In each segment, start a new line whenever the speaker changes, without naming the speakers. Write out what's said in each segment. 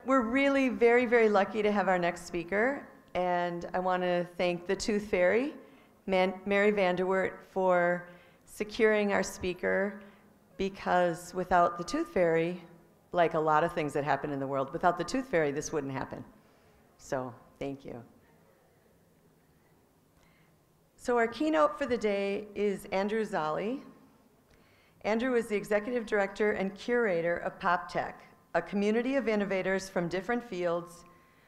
We're really very, very lucky to have our next speaker, and I want to thank the Tooth Fairy, Mary Vanderwert, for securing our speaker, because without the Tooth Fairy, like a lot of things that happen in the world, without the Tooth Fairy, this wouldn't happen. So, thank you. So our keynote for the day is Andrew Zolli. Andrew is the Executive Director and Curator of PopTech, a community of innovators from different fields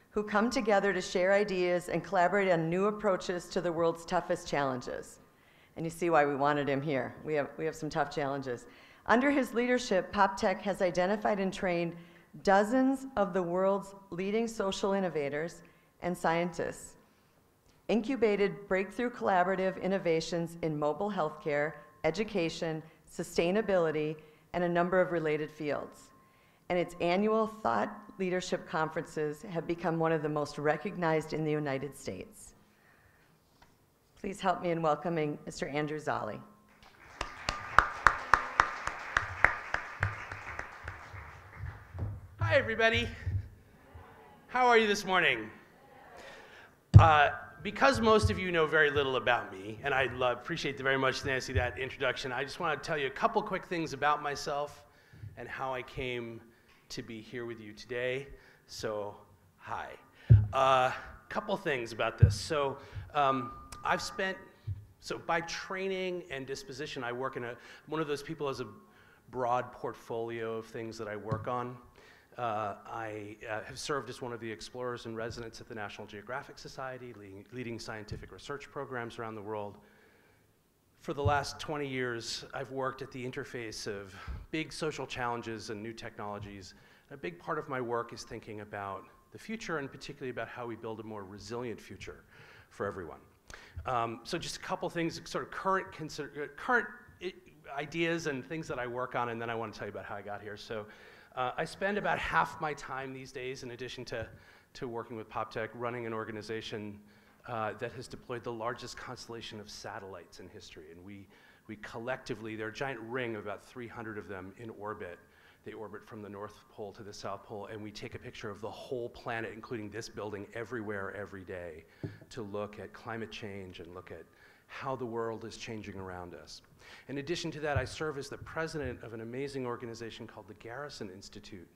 who come together to share ideas and collaborate on new approaches to the world's toughest challenges. And you see why we wanted him here. We have some tough challenges. Under his leadership, PopTech has identified and trained dozens of the world's leading social innovators and scientists, incubated breakthrough collaborative innovations in mobile healthcare, education, sustainability, and a number of related fields. And its annual thought leadership conferences have become one of the most recognized in the United States. Please help me in welcoming Mr. Andrew Zolli.
Hi, everybody. How are you this morning? Because most of you know very little about me, and I appreciate very much, Nancy, that introduction, I just want to tell you a couple quick things about myself and how I came to be here with you today. So, hi. Couple things about this. So, by training and disposition, I work in one of those people who has a broad portfolio of things that I work on. I have served as one of the explorers in residence at the National Geographic Society, leading scientific research programs around the world. For the last 20 years, I've worked at the interface of big social challenges and new technologies. And a big part of my work is thinking about the future, and particularly about how we build a more resilient future for everyone. So just a couple things, sort of current ideas and things that I work on, and then I want to tell you about how I got here. So I spend about half my time these days, in addition to working with PopTech, running an organization that has deployed the largest constellation of satellites in history. And we collectively, they're a giant ring of about 300 of them in orbit. They orbit from the North Pole to the South Pole, and we take a picture of the whole planet, including this building, everywhere, every day, to look at climate change and look at how the world is changing around us. In addition to that, I serve as the president of an amazing organization called the Garrison Institute,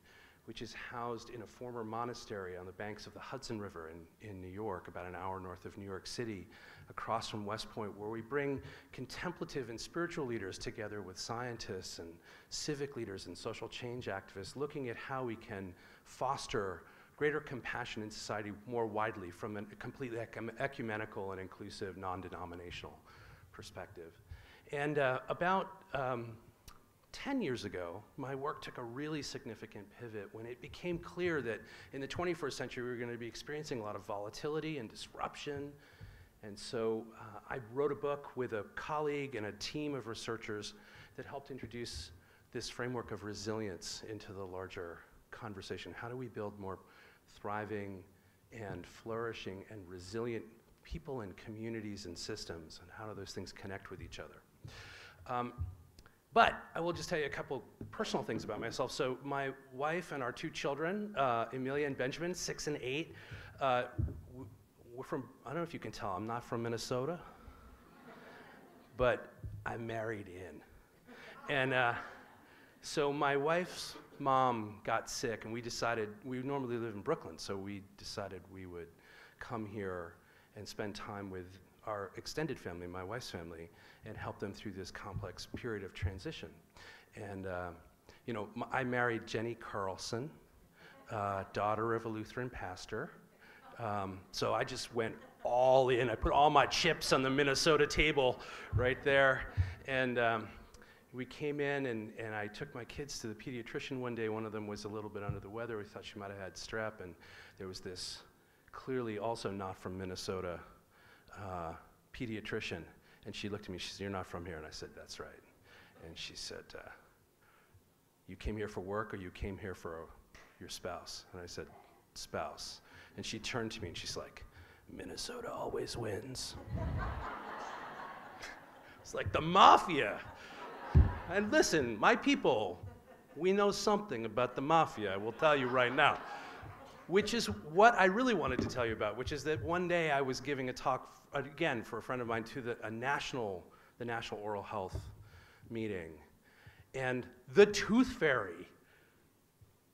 which is housed in a former monastery on the banks of the Hudson River in New York, about an hour north of New York City, across from West Point, where we bring contemplative and spiritual leaders together with scientists and civic leaders and social change activists, looking at how we can foster greater compassion in society more widely from a completely ecumenical and inclusive, non-denominational perspective. And about 10 years ago, my work took a really significant pivot when it became clear that in the 21st century, we were going to be experiencing a lot of volatility and disruption. And so I wrote a book with a colleague and a team of researchers that helped introduce this framework of resilience into the larger conversation. How do we build more thriving and flourishing and resilient people and communities and systems, and how do those things connect with each other? But I will just tell you a couple personal things about myself. So my wife and our two children, Amelia and Benjamin, 6 and 8, we're from, I don't know if you can tell, I'm not from Minnesota, but I'm married in. And so my wife's mom got sick, and we decided, we normally live in Brooklyn, so we decided we would come here and spend time with our extended family, my wife's family, and help them through this complex period of transition. And you know, I married Jenny Carlson, daughter of a Lutheran pastor. So I just went all in. I put all my chips on the Minnesota table right there. And we came in, and I took my kids to the pediatrician one day. One of them was a little bit under the weather. We thought she might have had strep, and there was this clearly also not from Minnesota pediatrician. And she looked at me, she said, "You're not from here." And I said, "That's right." And she said, "You came here for work, or you came here for your spouse?" And I said, "Spouse." And she turned to me and she's like, "Minnesota always wins." It's like the mafia. And listen, my people, we know something about the mafia, I will tell you right now. which is what I really wanted to tell you about, which is that one day I was giving a talk, again, for a friend of mine to the National Oral Health meeting. And the tooth fairy,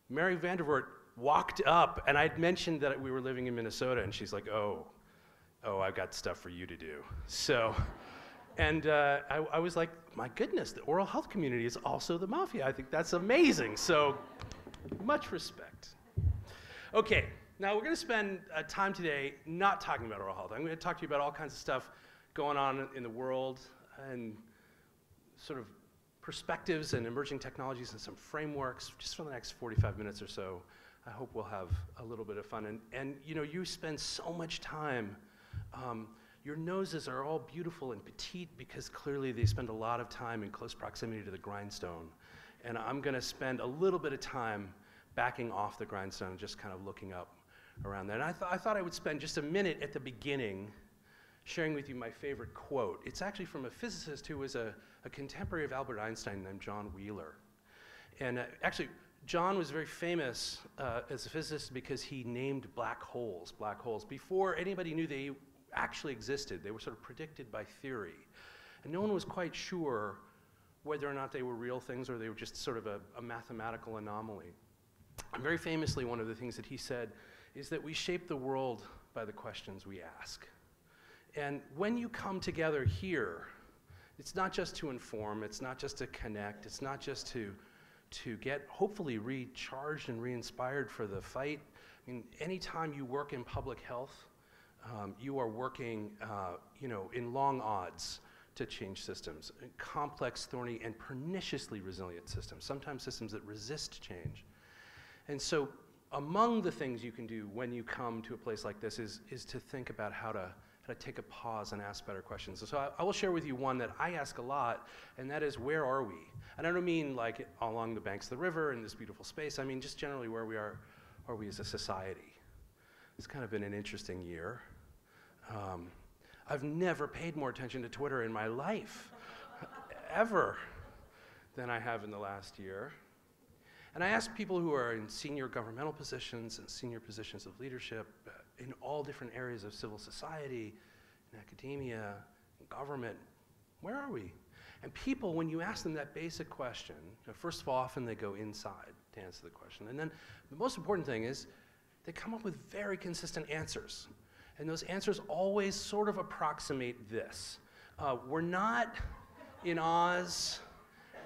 Mary Vandervoort, walked up, and I'd mentioned that we were living in Minnesota, and she's like, oh, I've got stuff for you to do. So, and I was like, my goodness, the oral health community is also the mafia. I think that's amazing. So, much respect. Okay, now we're going to spend time today not talking about oral health. I'm going to talk to you about all kinds of stuff going on in the world and sort of perspectives and emerging technologies and some frameworks just for the next 45 minutes or so. I hope we'll have a little bit of fun. And you know, you spend so much time, your noses are all beautiful and petite because clearly they spend a lot of time in close proximity to the grindstone. And I'm going to spend a little bit of time backing off the grindstone and just kind of looking up around there. And I thought I would spend just a minute at the beginning sharing with you my favorite quote. It's actually from a physicist who was a contemporary of Albert Einstein named John Wheeler. And actually, John was very famous as a physicist because he named black holes. Before anybody knew they actually existed, they were sort of predicted by theory. And no one was quite sure whether or not they were real things or they were just sort of a mathematical anomaly. And very famously, one of the things that he said is that we shape the world by the questions we ask. And when you come together here, it's not just to inform, it's not just to connect, it's not just to get hopefully recharged and re-inspired for the fight. I mean, anytime you work in public health, you are working in long odds to change systems, complex, thorny, and perniciously resilient systems, sometimes systems that resist change. And so among the things you can do when you come to a place like this is to think about how to take a pause and ask better questions. So I will share with you one that I ask a lot, and that is, where are we? And I don't mean like along the banks of the river in this beautiful space. I mean just generally where are we as a society? It's kind of been an interesting year. I've never paid more attention to Twitter in my life, ever, than I have in the last year. And I asked people who are in senior governmental positions and senior positions of leadership in all different areas of civil society, in academia, in government, where are we? And people, when you ask them that basic question, first of all, often they go inside to answer the question. And then the most important thing is they come up with very consistent answers. And those answers always sort of approximate this. We're not in Oz,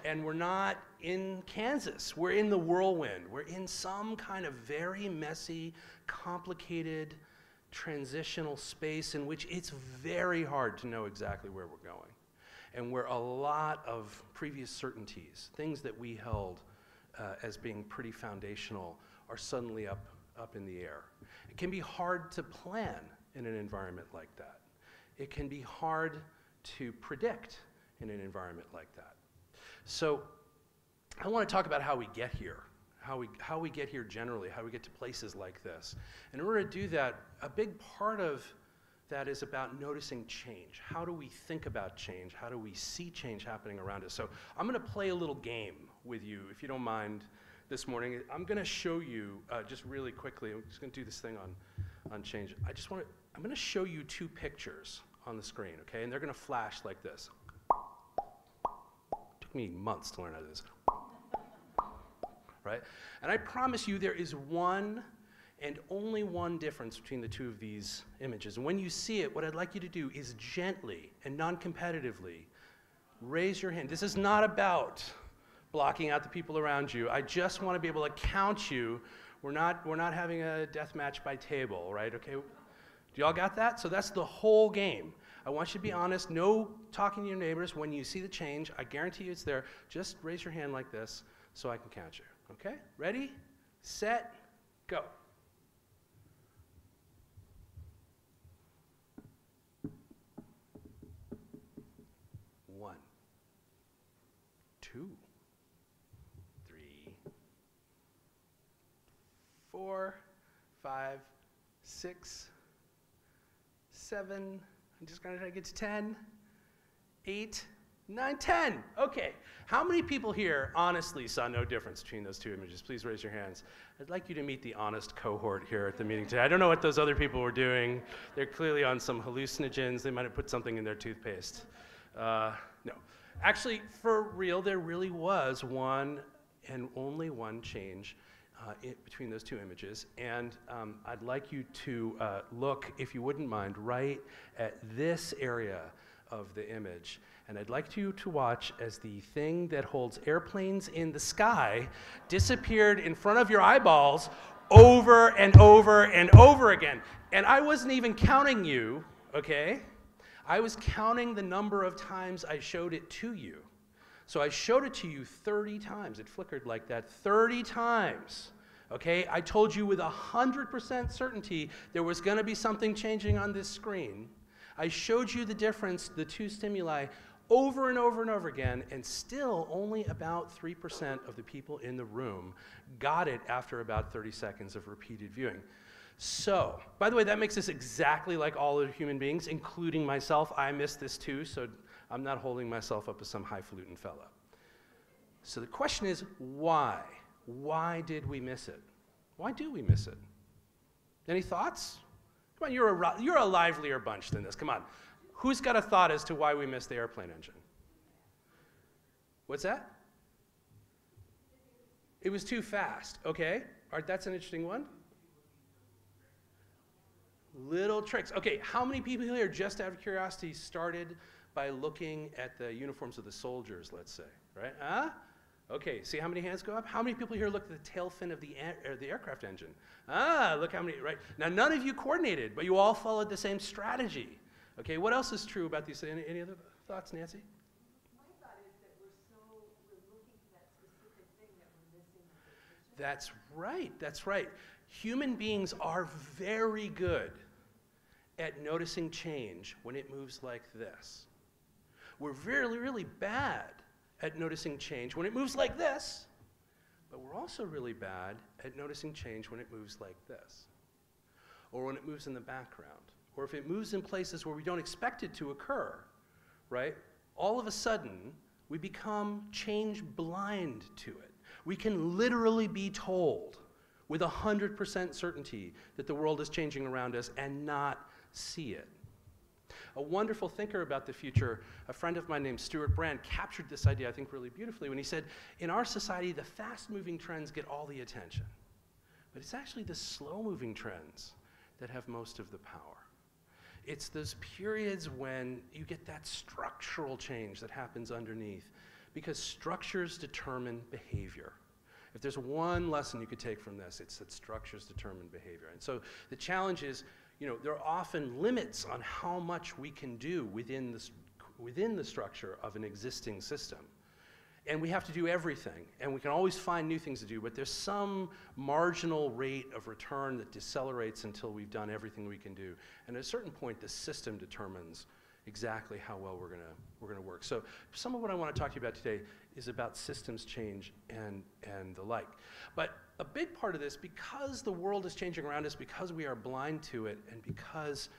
and we're not in Kansas. We're in the whirlwind. We're in some kind of very messy, complicated, transitional space in which it's very hard to know exactly where we're going. And where a lot of previous certainties, things that we held as being pretty foundational, are suddenly up in the air. It can be hard to plan in an environment like that. It can be hard to predict in an environment like that. So I want to talk about how we get here, how we get here generally, how we get to places like this. And in order to do that, a big part of that is about noticing change. How do we think about change? How do we see change happening around us? So I'm going to play a little game with you, if you don't mind, this morning. I'm going to show you, just really quickly, I'm just going to do this thing on change. I'm going to show you two pictures on the screen, okay? And they're going to flash like this. Took me months to learn how to do this. Right? And I promise you there is one and only one difference between the two of these images. And when you see it, what I'd like you to do is gently and non-competitively raise your hand. This is not about blocking out the people around you. I just want to be able to count you. We're not having a death match by table, right? Okay. Do y'all got that? So that's the whole game. I want you to be honest. No talking to your neighbors. When you see the change, I guarantee you it's there. Just raise your hand like this so I can count you. Okay? Ready, set, go. One, two, three, 4, 5, 6, 7. I'm just going to try to get to 10, 8, 9, 10. Okay. How many people here honestly saw no difference between those two images? Please raise your hands. I'd like you to meet the honest cohort here at the meeting today. I don't know what those other people were doing. They're clearly on some hallucinogens. They might have put something in their toothpaste. No. Actually, for real, there really was one and only one change between those two images. And I'd like you to look, if you wouldn't mind, right at this area of the image. And I'd like you to watch as the thing that holds airplanes in the sky disappeared in front of your eyeballs over and over and over again. And I wasn't even counting you, okay? I was counting the number of times I showed it to you. So I showed it to you 30 times. It flickered like that 30 times. Okay, I told you with 100% certainty there was going to be something changing on this screen. I showed you the difference, the two stimuli, over and over and over again, and still only about 3% of the people in the room got it after about 30 seconds of repeated viewing. So, by the way, that makes us exactly like all other human beings, including myself. I missed this too, so I'm not holding myself up as some highfalutin fella. So the question is, why? Why did we miss it? Why do we miss it? Any thoughts? Come on, you're a livelier bunch than this. Come on. Who's got a thought as to why we missed the airplane engine? What's that? It was too fast. Okay. All right, that's an interesting one. Little tricks. Okay, how many people here, just out of curiosity, started by looking at the uniforms of the soldiers, let's say, right? Huh? Okay, see how many hands go up? How many people here looked at the tail fin of the aircraft engine? Ah, look how many, right? Now, none of you coordinated, but you all followed the same strategy. Okay, what else is true about these? Any other thoughts, Nancy?
My thought is that we're looking for that specific thing that we're missing.
That's right, that's right. Human beings are very good at noticing change when it moves like this. We're really, really bad at noticing change when it moves like this, but we're also really bad at noticing change when it moves like this, or when it moves in the background, or if it moves in places where we don't expect it to occur, right? All of a sudden, we become change blind to it. We can literally be told with 100% certainty that the world is changing around us and not see it. A wonderful thinker about the future, a friend of mine named Stuart Brand, captured this idea, I think, really beautifully when he said, in our society, the fast-moving trends get all the attention, but it's actually the slow-moving trends that have most of the power. It's those periods when you get that structural change that happens underneath, because structures determine behavior. If there's one lesson you could take from this, it's that structures determine behavior. And so the challenge is, you know, there are often limits on how much we can do within the structure of an existing system. And we have to do everything, and we can always find new things to do, but there's some marginal rate of return that decelerates until we've done everything we can do. And at a certain point, the system determines exactly how well we're gonna work. So some of what I want to talk to you about today is about systems change and the like. But a big part of this, because the world is changing around us, because we are blind to it, and because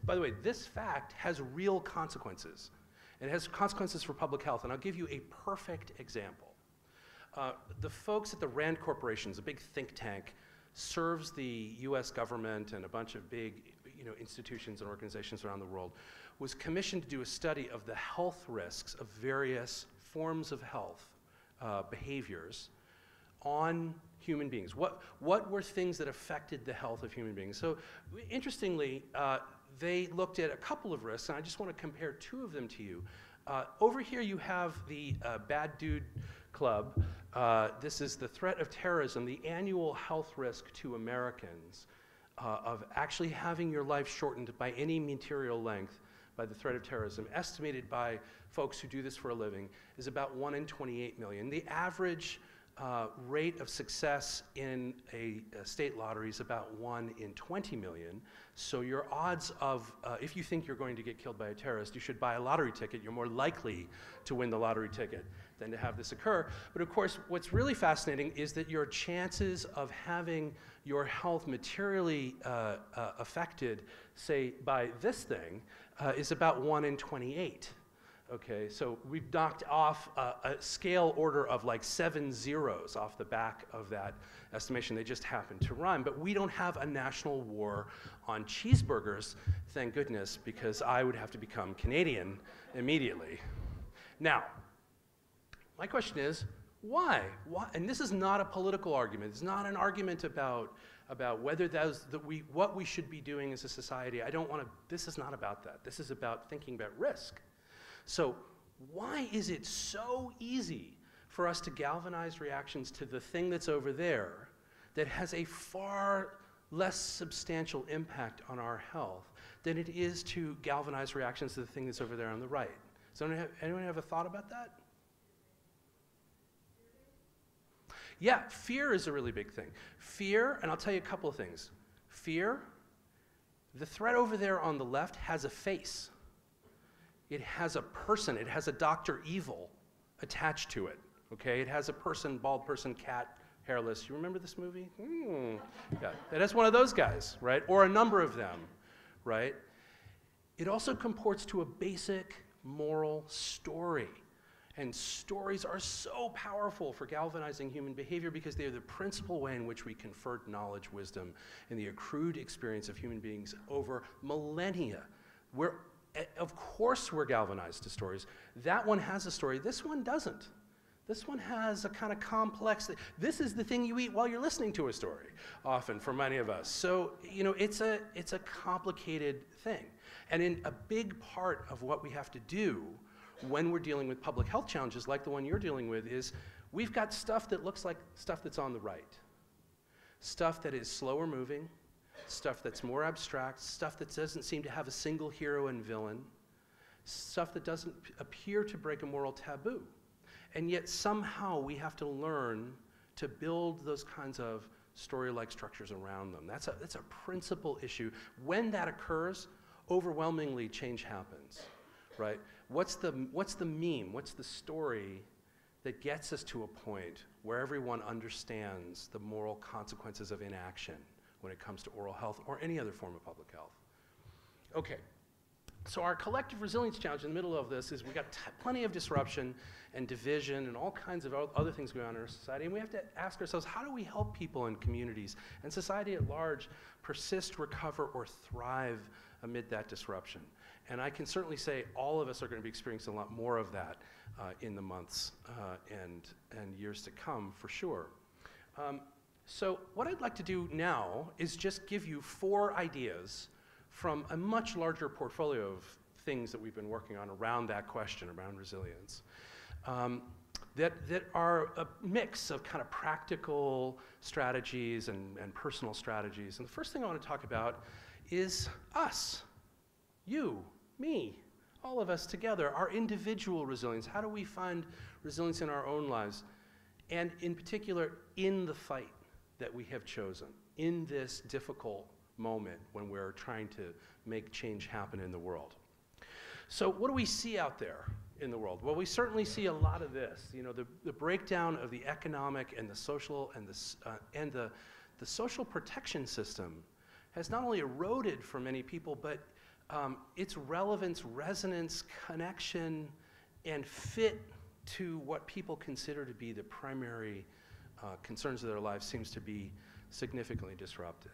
by the way, this fact has real consequences. And it has consequences for public health, and I'll give you a perfect example. The folks at the Rand Corporation, a big think tank, serves the US government and a bunch of big institutions and organizations around the world, was commissioned to do a study of the health risks of various forms of health behaviors on human beings. What were things that affected the health of human beings? So interestingly, they looked at a couple of risks, and I just want to compare two of them to you. Over here you have the Bad Dude Club. This is the threat of terrorism, the annual health risk to Americans of actually having your life shortened by any material length by the threat of terrorism, estimated by folks who do this for a living, is about 1 in 28 million. The average rate of success in a state lottery is about 1 in 20 million. So your odds of, if you think you're going to get killed by a terrorist, you should buy a lottery ticket. You're more likely to win the lottery ticket than to have this occur. But of course, what's really fascinating is that your chances of having your health materially affected, say, by this thing, is about 1 in 28. Okay, so we've knocked off a scale order of like 7 zeros off the back of that estimation. They just happen to rhyme, but we don't have a national war on cheeseburgers, thank goodness, because I would have to become Canadian immediately. Now, my question is, why? Why? And this is not a political argument. It's not an argument about whether what we should be doing as a society. I don't want to, this is not about that. This is about thinking about risk. So why is it so easy for us to galvanize reactions to the thing that's over there that has a far less substantial impact on our health than it is to galvanize reactions to the thing that's over there on the right? Does anyone have a thought about that? Yeah, fear is a really big thing. Fear, and I'll tell you a couple of things. Fear, the threat over there on the left has a face. It has a person, it has a Dr. Evil attached to it, okay? It has a person, bald person, cat, hairless. You remember this movie? Yeah, it has one of those guys, right? Or a number of them, right? It also comports to a basic moral story. And stories are so powerful for galvanizing human behavior because they are the principal way in which we conferred knowledge, wisdom, and the accrued experience of human beings over millennia. Of course we're galvanized to stories. That one has a story. This one doesn't. This one has a kind of complex thing. This is the thing you eat while you're listening to a story, often, for many of us. So, you know, it's a complicated thing. And in a big part of what we have to do when we're dealing with public health challenges like the one you're dealing with is we've got stuff that looks like stuff that's on the right. Stuff that is slower moving, stuff that's more abstract, stuff that doesn't seem to have a single hero and villain, stuff that doesn't appear to break a moral taboo. And yet somehow we have to learn to build those kinds of story-like structures around them. That's a principal issue. When that occurs, overwhelmingly change happens, right? What's the meme? What's the story that gets us to a point where everyone understands the moral consequences of inaction when it comes to oral health or any other form of public health? Okay, so our collective resilience challenge in the middle of this is we've got plenty of disruption and division and all kinds of other things going on in our society, and we have to ask ourselves, how do we help people in communities and society at large persist, recover, or thrive amid that disruption? And I can certainly say all of us are going to be experiencing a lot more of that in the months and years to come, for sure. So what I'd like to do now is just give you 4 ideas from a much larger portfolio of things that we've been working on around that question, around resilience, that are a mix of kind of practical strategies and personal strategies. And the first thing I want to talk about is us, you, me, all of us together, our individual resilience. How do we find resilience in our own lives? And in particular, in the fight that we have chosen, in this difficult moment when we're trying to make change happen in the world. So what do we see out there in the world? Well, we certainly see a lot of this. You know, the breakdown of the economic and the social and the social protection system has not only eroded for many people, but its relevance, resonance, connection, and fit to what people consider to be the primary concerns of their lives seems to be significantly disrupted.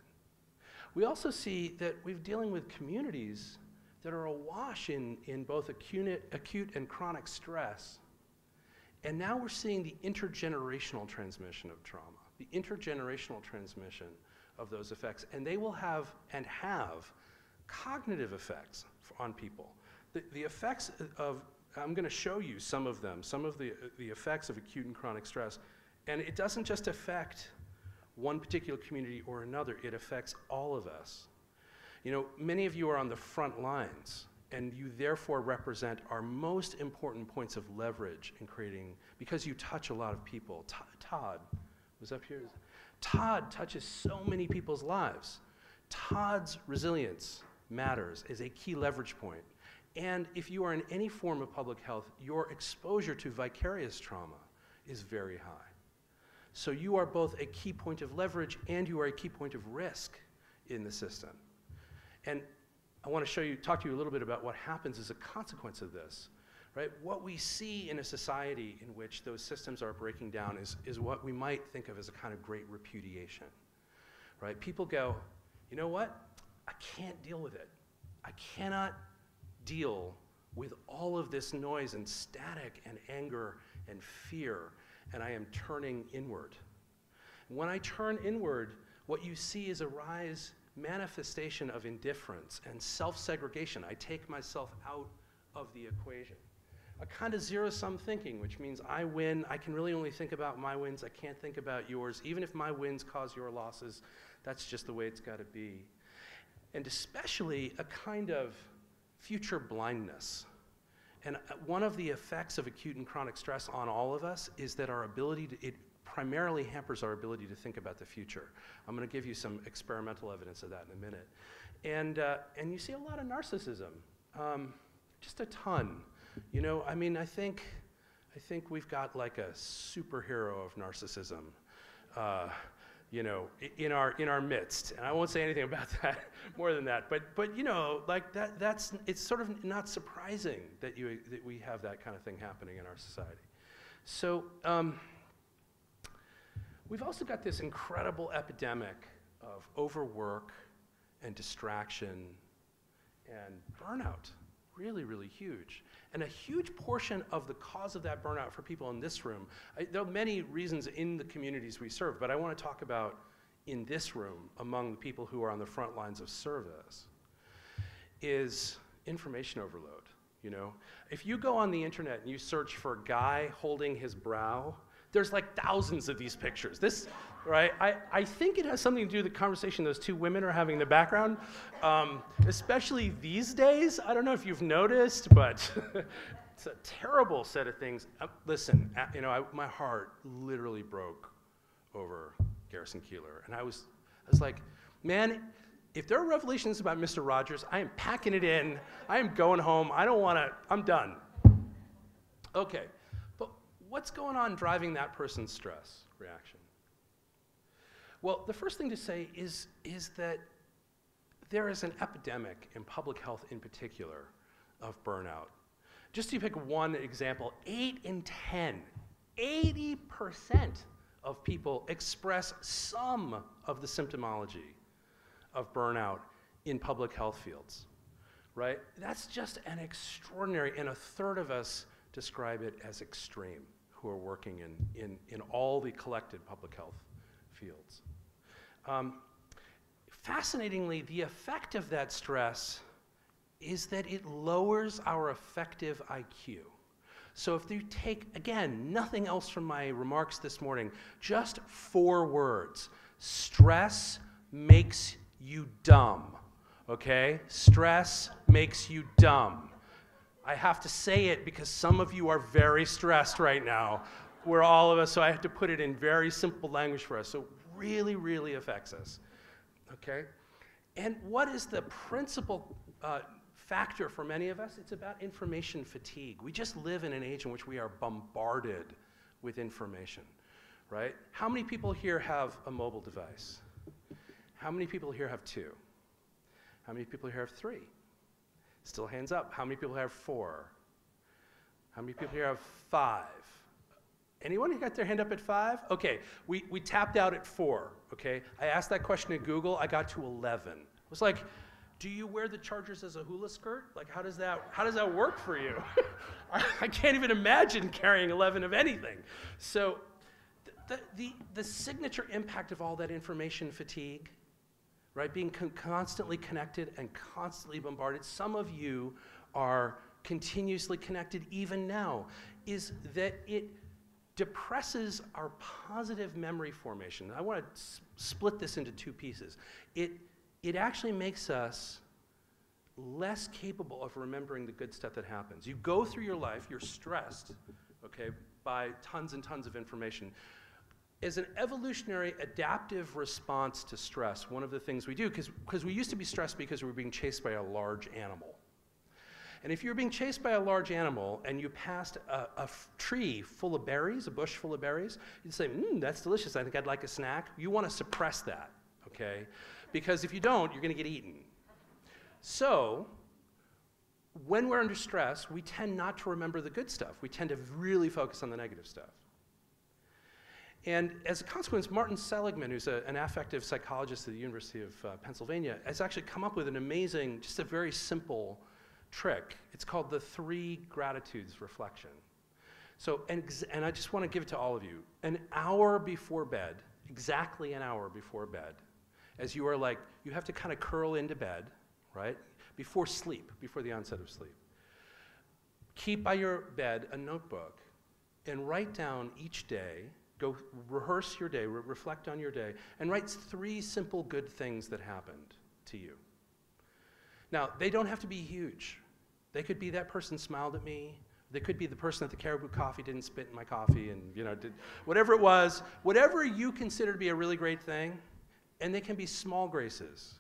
We also see that we're dealing with communities that are awash in both acute and chronic stress. And now we're seeing the intergenerational transmission of trauma, the intergenerational transmission of those effects. And they will have and have cognitive effects on people. The effects of, I'm going to show you some of them, some of the effects of acute and chronic stress. And it doesn't just affect one particular community or another, it affects all of us. You know, many of you are on the front lines, and you therefore represent our most important points of leverage in creating, because you touch a lot of people. Todd was up here. Todd touches so many people's lives. Todd's resilience matters, is a key leverage point. And if you are in any form of public health, your exposure to vicarious trauma is very high. So you are both a key point of leverage and you are a key point of risk in the system. And I want to talk to you a little bit about what happens as a consequence of this. right? What we see in a society in which those systems are breaking down is what we might think of as a kind of great repudiation, right? People go, you know what? I can't deal with it. I cannot deal with all of this noise and static and anger and fear, and I am turning inward. When I turn inward, what you see is a manifestation of indifference and self-segregation. I take myself out of the equation. A kind of zero-sum thinking, which means I win. I can really only think about my wins. I can't think about yours. Even if my wins cause your losses, that's just the way it's got to be. And especially a kind of future blindness. And one of the effects of acute and chronic stress on all of us is that our ability to, it primarily hampers our ability to think about the future. I'm going to give you some experimental evidence of that in a minute. And you see a lot of narcissism, just a ton. You know, I mean, I think we've got like a superhero of narcissism, you know, in our midst. And I won't say anything about that more than that. But you know, like it's sort of not surprising that we have that kind of thing happening in our society. So we've also got this incredible epidemic of overwork and distraction and burnout. Really, really huge. And a huge portion of the cause of that burnout for people in this room, there are many reasons in the communities we serve, but I want to talk about in this room, among the people who are on the front lines of service, is information overload. You know, if you go on the internet and you search for a guy holding his brow, there's like thousands of these pictures. This, right? I think it has something to do with the conversation those two women are having in the background, especially these days. I don't know if you've noticed, but it's a terrible set of things. Listen, you know, my heart literally broke over Garrison Keillor, and I was like, man, if there are revelations about Mr. Rogers, I am packing it in. I am going home. I don't want to. I'm done. Okay. What's going on driving that person's stress reaction? Well, the first thing to say is that there is an epidemic in public health in particular of burnout. Just to pick one example, 8 in 10, 80% of people express some of the symptomology of burnout in public health fields, right? That's just an extraordinary, and a third of us describe it as extreme, who are working in all the collected public health fields. Fascinatingly, the effect of that stress is that it lowers our effective IQ. So if you take, again, nothing else from my remarks this morning, just 4 words: stress makes you dumb, okay? Stress makes you dumb. I have to say it because some of you are very stressed right now. We're all of us, so I have to put it in very simple language for us. So really, really affects us, okay? And what is the principal factor for many of us? It's about information fatigue. We just live in an age in which we are bombarded with information, right? How many people here have a mobile device? How many people here have 2? How many people here have 3? Still hands up. How many people have 4? How many people here have 5? Anyone who got their hand up at 5? Okay, we tapped out at 4, okay? I asked that question at Google, I got to 11. It was like, do you wear the chargers as a hula skirt? Like, how does that work for you? I can't even imagine carrying 11 of anything. So the signature impact of all that information fatigue, right? Being constantly connected and constantly bombarded. Some of you are continuously connected even now, is that it depresses our positive memory formation. I want to split this into 2 pieces. It actually makes us less capable of remembering the good stuff that happens. You go through your life, you're stressed, okay, by tons and tons of information. As an evolutionary adaptive response to stress, one of the things we do, because we used to be stressed because we were being chased by a large animal. And if you were being chased by a large animal and you passed a tree full of berries, a bush full of berries, you'd say, that's delicious, I think I'd like a snack. You want to suppress that, okay? Because if you don't, you're going to get eaten. So when we're under stress, we tend not to remember the good stuff. We tend to really focus on the negative stuff. And as a consequence, Martin Seligman, who's an affective psychologist at the University of Pennsylvania, has actually come up with an amazing, just a very simple trick. It's called the 3 gratitudes reflection. So, and I just want to give it to all of you. An hour before bed, exactly an hour before bed, as you are like, you have to kind of curl into bed, right? Before sleep, before the onset of sleep. Keep by your bed a notebook and write down each day, go rehearse your day, reflect on your day, and write 3 simple good things that happened to you. Now, they don't have to be huge. They could be that person smiled at me. They could be the person at the Caribou Coffee didn't spit in my coffee and, you know, did whatever it was, whatever you consider to be a really great thing, and they can be small graces.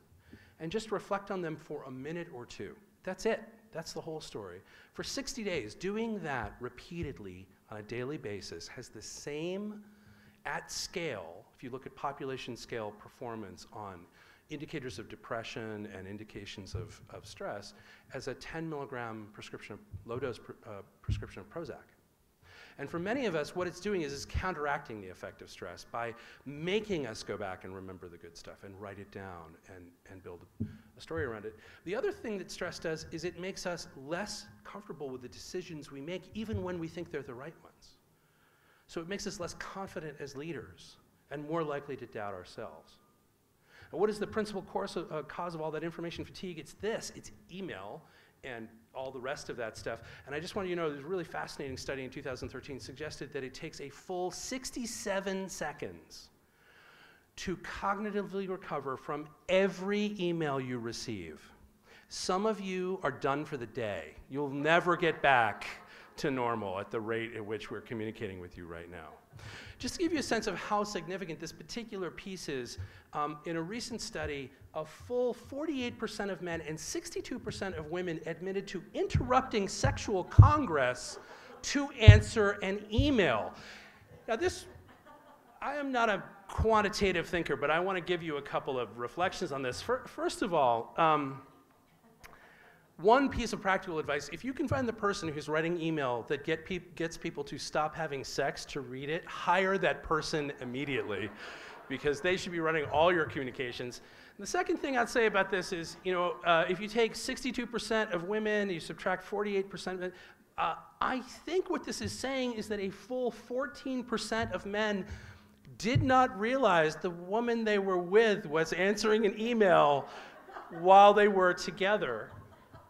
And just reflect on them for a minute or 2. That's it. That's the whole story. For 60 days, doing that repeatedly on a daily basis has the same, at scale, if you look at population scale performance on indicators of depression and indications of stress, as a 10 milligram prescription of, low-dose prescription of Prozac. And for many of us, what it's doing is counteracting the effect of stress by making us go back and remember the good stuff and write it down and build a story around it. The other thing that stress does is it makes us less comfortable with the decisions we make, even when we think they're the right ones. So it makes us less confident as leaders and more likely to doubt ourselves. And what is the principal cause of all that information fatigue? It's this, it's email and all the rest of that stuff. And I just want you to know, there's a really fascinating study in 2013 suggested that it takes a full 67 seconds to cognitively recover from every email you receive. Some of you are done for the day. You'll never get back to normal at the rate at which we're communicating with you right now. Just to give you a sense of how significant this particular piece is, in a recent study, a full 48% of men and 62% of women admitted to interrupting sexual congress to answer an email. Now this, I am not a quantitative thinker, but I want to give you a couple of reflections on this. First of all, one piece of practical advice, if you can find the person who's writing email that gets people to stop having sex to read it, hire that person immediately, because they should be running all your communications. And the second thing I'd say about this is, you know, if you take 62% of women, you subtract 48% of men, I think what this is saying is that a full 14% of men did not realize the woman they were with was answering an email while they were together,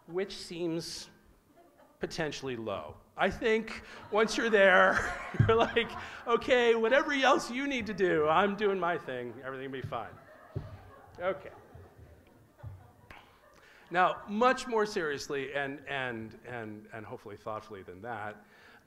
which seems potentially low. I think once you're there, you're like, okay, whatever else you need to do, I'm doing my thing, everything will be fine. Okay. Now, much more seriously and hopefully thoughtfully than that,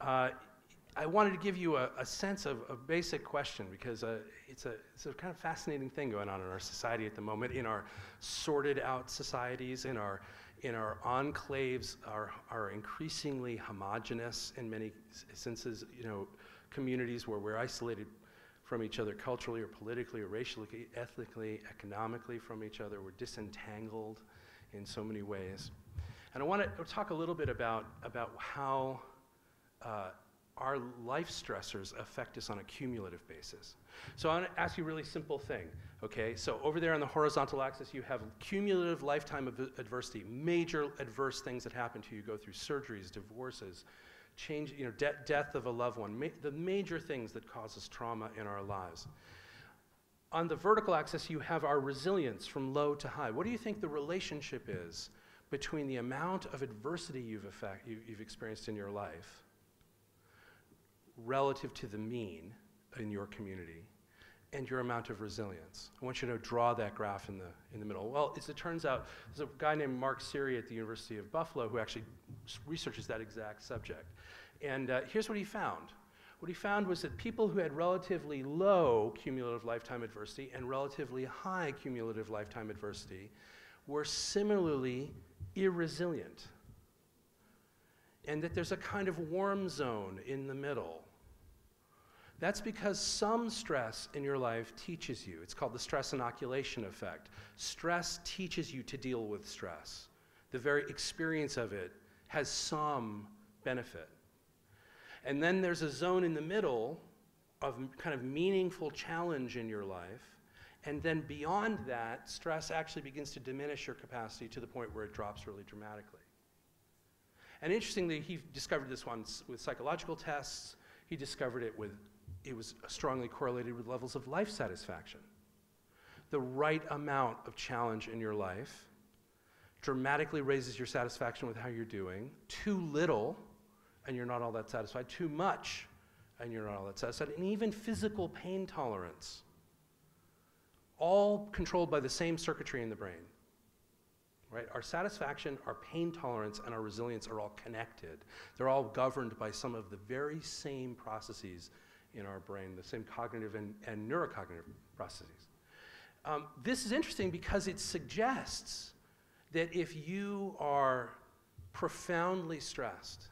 I wanted to give you a sense of a basic question, because it's a kind of fascinating thing going on in our society at the moment, in our sorted out societies, in our enclaves are increasingly homogenous in many senses, you know, communities where we're isolated from each other culturally or politically or racially, ethnically, economically from each other. We're disentangled in so many ways. And I want to talk a little bit about how our life stressors affect us on a cumulative basis. So I want to ask you a really simple thing, okay? So over there on the horizontal axis, you have cumulative lifetime of adversity, major adverse things that happen to you, go through surgeries, divorces, change, you know, death of a loved one, the major things that cause us trauma in our lives. On the vertical axis, you have our resilience from low to high. What do you think the relationship is between the amount of adversity you've experienced in your life relative to the mean in your community and your amount of resilience? I want you to draw that graph in the middle. Well, as it turns out, there's a guy named Mark Siri at the University of Buffalo who actually researches that exact subject. And here's what he found. What he found was that people who had relatively low cumulative lifetime adversity and relatively high cumulative lifetime adversity were similarly irresilient. And that there's a kind of warm zone in the middle. That's because some stress in your life teaches you. It's called the stress inoculation effect. Stress teaches you to deal with stress. The very experience of it has some benefit. And then there's a zone in the middle of kind of meaningful challenge in your life. And then beyond that, stress actually begins to diminish your capacity to the point where it drops really dramatically. And interestingly, he discovered this one with psychological tests. He discovered it was strongly correlated with levels of life satisfaction. The right amount of challenge in your life dramatically raises your satisfaction with how you're doing. Too little, and you're not all that satisfied. Too much, and you're not all that satisfied. And even physical pain tolerance, all controlled by the same circuitry in the brain. Right? Our satisfaction, our pain tolerance, and our resilience are all connected. They're all governed by some of the very same processes in our brain, the same cognitive and neurocognitive processes. This is interesting because it suggests that if you are profoundly stressed,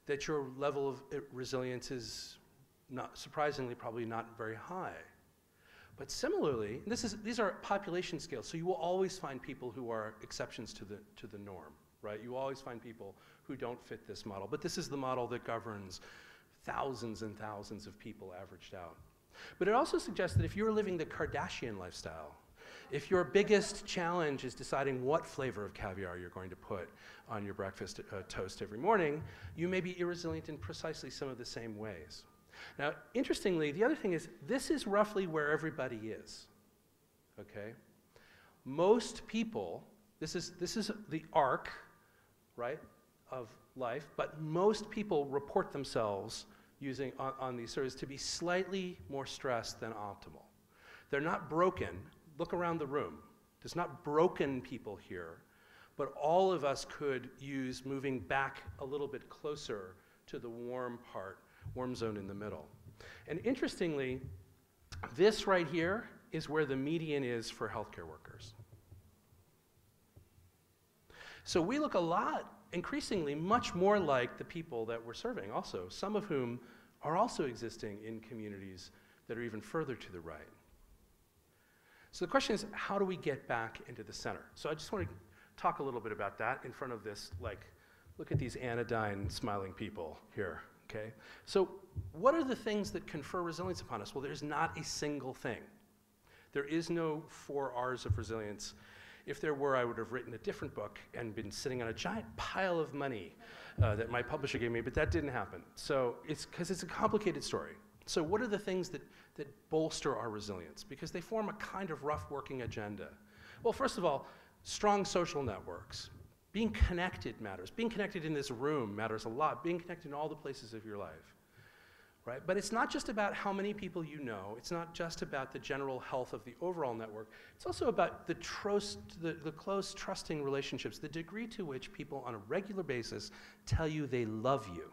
that your level of resilience is, not surprisingly, probably not very high. But similarly, these are population scales, so you will always find people who are exceptions to the norm, right? You will always find people who don't fit this model, but this is the model that governs thousands and thousands of people averaged out. But it also suggests that if you're living the Kardashian lifestyle, if your biggest challenge is deciding what flavor of caviar you're going to put on your breakfast toast every morning, you may be irresilient in precisely some of the same ways. Now, interestingly, the other thing is, this is roughly where everybody is, okay? Most people, this is the arc, right, of life, but most people report themselves using, on these surveys, to be slightly more stressed than optimal. They're not broken. Look around the room. There's not broken people here, but all of us could use moving back a little bit closer to the warm zone in the middle. And interestingly, this right here is where the median is for healthcare workers. So we look a lot, increasingly, much more like the people that we're serving also, some of whom are also existing in communities that are even further to the right. So the question is, how do we get back into the center? So I just want to talk a little bit about that in front of this, like, look at these anodyne smiling people here, okay? So what are the things that confer resilience upon us? Well, there's not a single thing. There is no 4 R's of resilience. If there were, I would have written a different book and been sitting on a giant pile of money that my publisher gave me, but that didn't happen. So it's because it's a complicated story. So what are the things that bolster our resilience? Because they form a kind of rough working agenda. Well, first of all, strong social networks. Being connected matters. Being connected in this room matters a lot. Being connected in all the places of your life, right? But it's not just about how many people you know. It's not just about the general health of the overall network. It's also about the close, trusting relationships, the degree to which people on a regular basis tell you they love you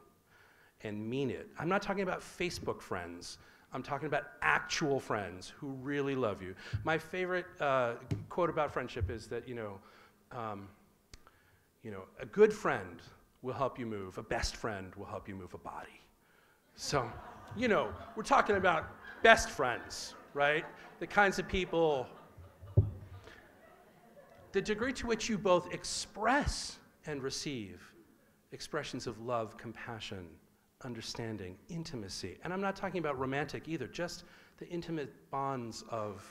and mean it. I'm not talking about Facebook friends. I'm talking about actual friends who really love you. My favorite quote about friendship is that, a good friend will help you move. A best friend will help you move a body. So, we're talking about best friends, right? The kinds of people, the degree to which you both express and receive expressions of love, compassion, understanding, intimacy. And I'm not talking about romantic either, just the intimate bonds of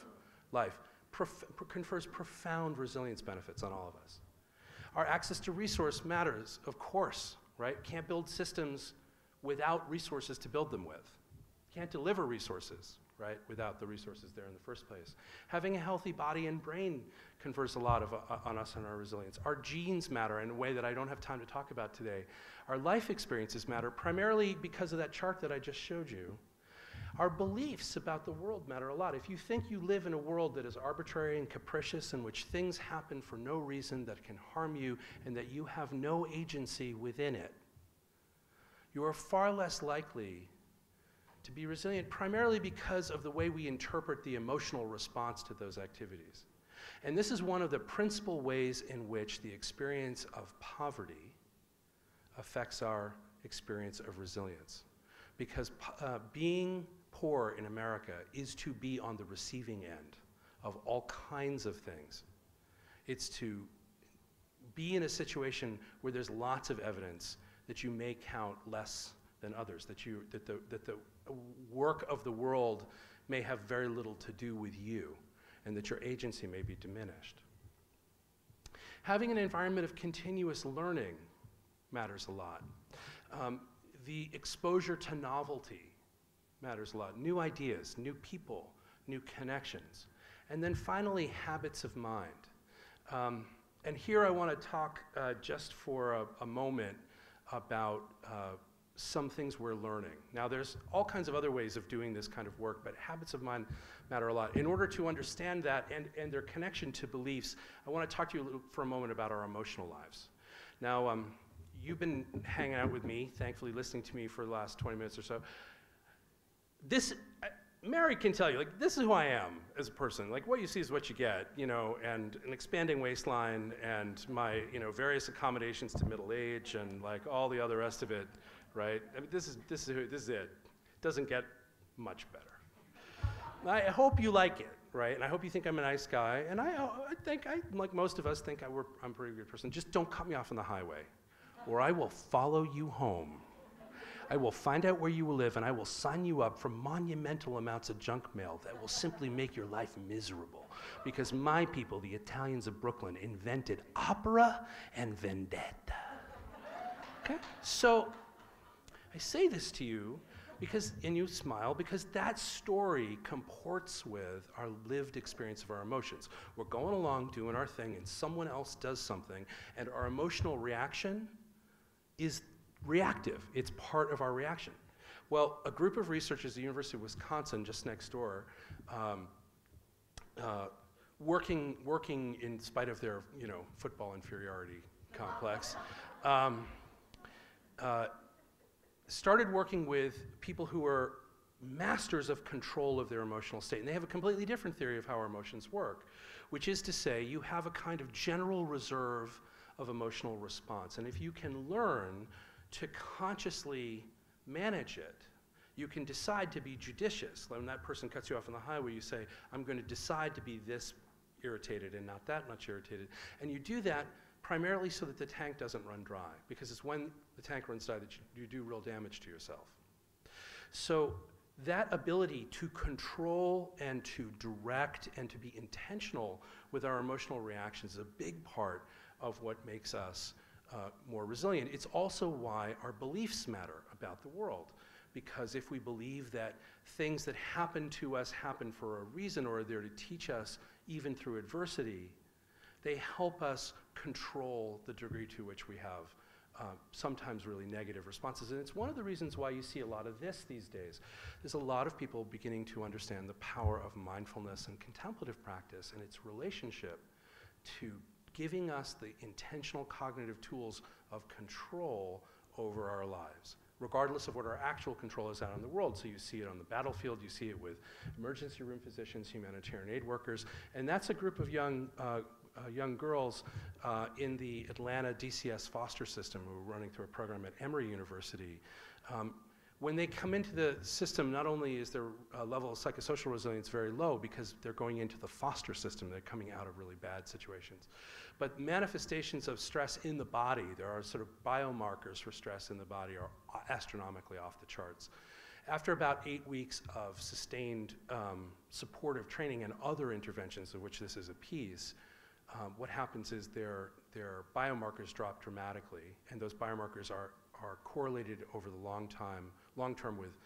life confers profound resilience benefits on all of us. Our access to resource matters, of course, right? Can't build systems without resources to build them with. Can't deliver resources, right, without the resources there in the first place. Having a healthy body and brain confers a lot on us and our resilience. Our genes matter in a way that I don't have time to talk about today. Our life experiences matter primarily because of that chart that I just showed you. Our beliefs about the world matter a lot. If you think you live in a world that is arbitrary and capricious, in which things happen for no reason that can harm you, and that you have no agency within it, you are far less likely to be resilient, primarily because of the way we interpret the emotional response to those activities. And this is one of the principal ways in which the experience of poverty affects our experience of resilience. Because being poor in America is to be on the receiving end of all kinds of things. It's to be in a situation where there's lots of evidence that you may count less than others, that the work of the world may have very little to do with you, and that your agency may be diminished. Having an environment of continuous learning matters a lot. The exposure to novelty matters a lot. New ideas, new people, new connections. And then finally, habits of mind. And here I want to talk just for a moment about some things we're learning. Now, there's all kinds of other ways of doing this kind of work, but habits of mind matter a lot. In order to understand that and their connection to beliefs, I want to talk to you for a moment about our emotional lives. Now, you've been hanging out with me, thankfully listening to me for the last 20 minutes or so. Mary can tell you, like, this is who I am as a person. Like, what you see is what you get, you know, and an expanding waistline and my, you know, various accommodations to middle age and like all the other rest of it, right? I mean, this is it. Doesn't get much better. I hope you like it, right? And I hope you think I'm a nice guy. And I think, like most of us, think I'm a pretty good person. Just don't cut me off on the highway, or I will follow you home. I will find out where you will live, and I will sign you up for monumental amounts of junk mail that will simply make your life miserable. Because my people, the Italians of Brooklyn, invented opera and vendetta. Okay? So I say this to you because, and you smile, because that story comports with our lived experience of our emotions. We're going along doing our thing, and someone else does something, and our emotional reaction is reactive. It's part of our reaction. Well, a group of researchers at the University of Wisconsin, just next door, working in spite of their, you know, football inferiority complex, started working with people who are masters of control of their emotional state. And they have a completely different theory of how our emotions work, which is to say you have a kind of general reserve of emotional response. And if you can learn to consciously manage it, you can decide to be judicious. When that person cuts you off on the highway, you say, I'm going to decide to be this irritated and not that much irritated. And you do that primarily so that the tank doesn't run dry, because it's when the tank runs dry that you do real damage to yourself. So that ability to control and to direct and to be intentional with our emotional reactions is a big part of what makes us more resilient. It's also why our beliefs matter about the world, because if we believe that things that happen to us happen for a reason or are there to teach us even through adversity, they help us control the degree to which we have sometimes really negative responses. And it's one of the reasons why you see a lot of this these days. There's a lot of people beginning to understand the power of mindfulness and contemplative practice and its relationship to giving us the intentional cognitive tools of control over our lives, regardless of what our actual control is out in the world. So you see it on the battlefield, you see it with emergency room physicians, humanitarian aid workers, and that's a group of young girls in the Atlanta DCS foster system who are running through a program at Emory University. When they come into the system, not only is their level of psychosocial resilience very low because they're going into the foster system, they're coming out of really bad situations, but manifestations of stress in the body, there are sort of biomarkers for stress in the body are astronomically off the charts. After about 8 weeks of sustained supportive training and other interventions, of which this is a piece, what happens is their biomarkers drop dramatically, and those biomarkers are correlated over the long term with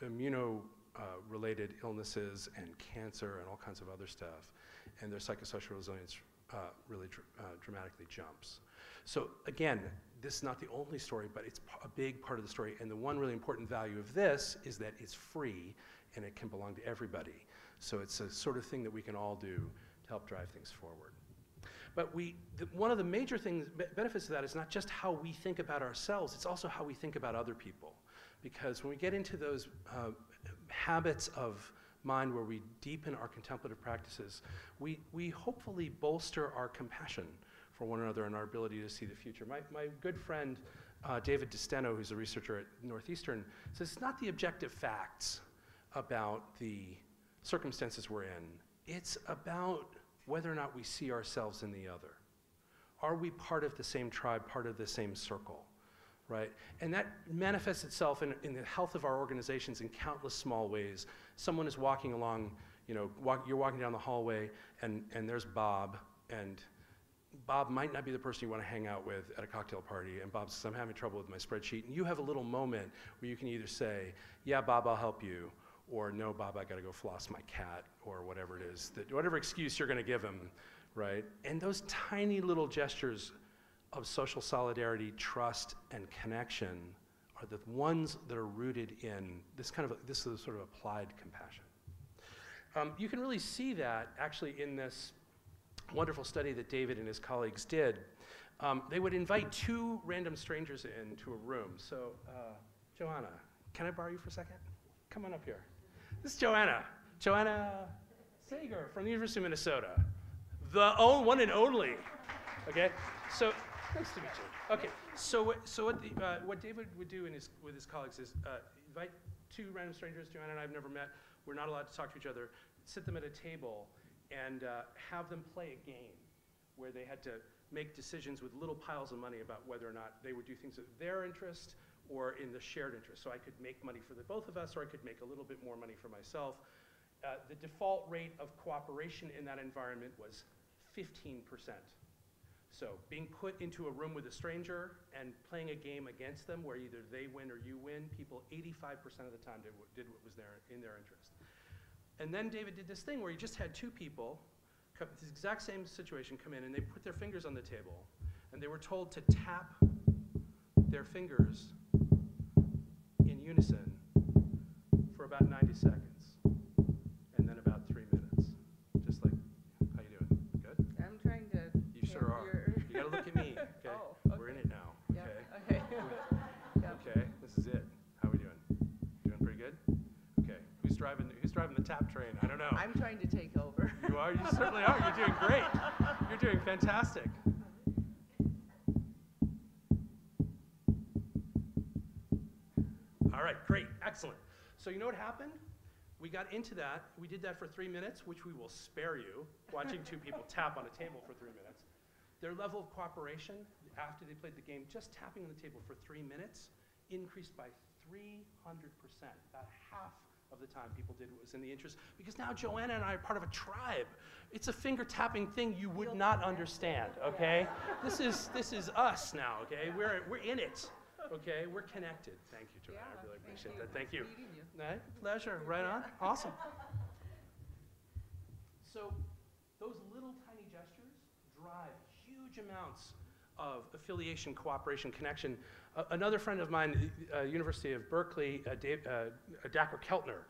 immuno-related illnesses and cancer and all kinds of other stuff, and their psychosocial resilience really dramatically jumps. So again, this is not the only story, but it's a big part of the story, and the one really important value of this is that it's free and it can belong to everybody. So it's a sort of thing that we can all do to help drive things forward. But one of the major benefits of that is not just how we think about ourselves, it's also how we think about other people. Because when we get into those habits of mind where we deepen our contemplative practices, we hopefully bolster our compassion for one another and our ability to see the future. My good friend, David DiSteno, who's a researcher at Northeastern, says it's not the objective facts about the circumstances we're in, it's about whether or not we see ourselves in the other. Are we part of the same tribe, part of the same circle, right? And that manifests itself in the health of our organizations in countless small ways. Someone is walking along, you're walking down the hallway, and there's Bob, and Bob might not be the person you want to hang out with at a cocktail party, and Bob says, I'm having trouble with my spreadsheet, and you have a little moment where you can either say, yeah, Bob, I'll help you, or no, Bob, I gotta go floss my cat, or whatever it is, whatever excuse you're gonna give him, right? And those tiny little gestures of social solidarity, trust, and connection are the ones that are rooted in this is sort of applied compassion. You can really see that actually in this wonderful study that David and his colleagues did. They would invite 2 random strangers into a room. So, Joanna, can I borrow you for a second? Come on up here. This is Joanna Sager from the University of Minnesota. The one and only, okay? So, nice to meet you. Okay, so what David would do with his colleagues is invite 2 random strangers Joanna and I have never met. We're not allowed to talk to each other. Sit them at a table and have them play a game where they had to make decisions with little piles of money about whether or not they would do things of their interest or in the shared interest. So I could make money for the both of us, or I could make a little bit more money for myself. The default rate of cooperation in that environment was 15%. So being put into a room with a stranger and playing a game against them where either they win or you win, people 85% of the time did what was in their interest. And then David did this thing where he just had 2 people, this exact same situation, come in, and they put their fingers on the table, and they were told to tap their fingers in unison for about 90 seconds, and then about 3 minutes. Just like, how you doing? Good?
I'm trying to.
You sure are. You gotta look at me, okay?
Oh, okay.
We're in it now,
Yeah,
okay?
okay. Yep.
Okay, this is it. How we doing? Doing pretty good? Okay, who's driving the tap train? I don't know.
I'm trying to take over.
You are? You certainly are. You're doing great. You're doing fantastic. All right, great, excellent. So you know what happened? We got into that. We did that for 3 minutes, which we will spare you, watching 2 people tap on a table for 3 minutes. Their level of cooperation after they played the game, just tapping on the table for 3 minutes, increased by 300%. About half of the time people did what was in the interest, because now Joanna and I are part of a tribe. It's a finger tapping thing you would not understand, okay? This is us now, okay? We're in it, okay? We're connected. Thank you, Joanna. I really appreciate that. Thank you. Right? Pleasure. Right on. Awesome. So those little tiny gestures drive huge amounts of affiliation, cooperation, connection. Another friend of mine, University of Berkeley, Dacker Keltner,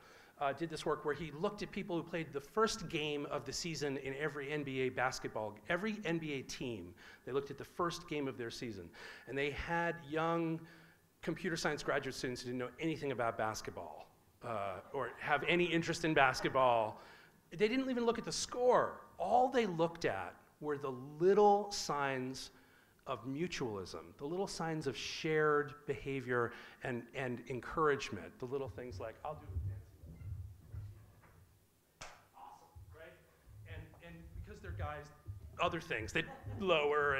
did this work where he looked at people who played the first game of the season in every NBA basketball, every NBA team. They looked at the first game of their season. And they had young computer science graduate students who didn't know anything about basketball or have any interest in basketball. They didn't even look at the score. All they looked at were the little signs of mutualism, the little signs of shared behavior and encouragement, the little things like, I'll do a fancy. Awesome, right? And because they're guys, other things, they lower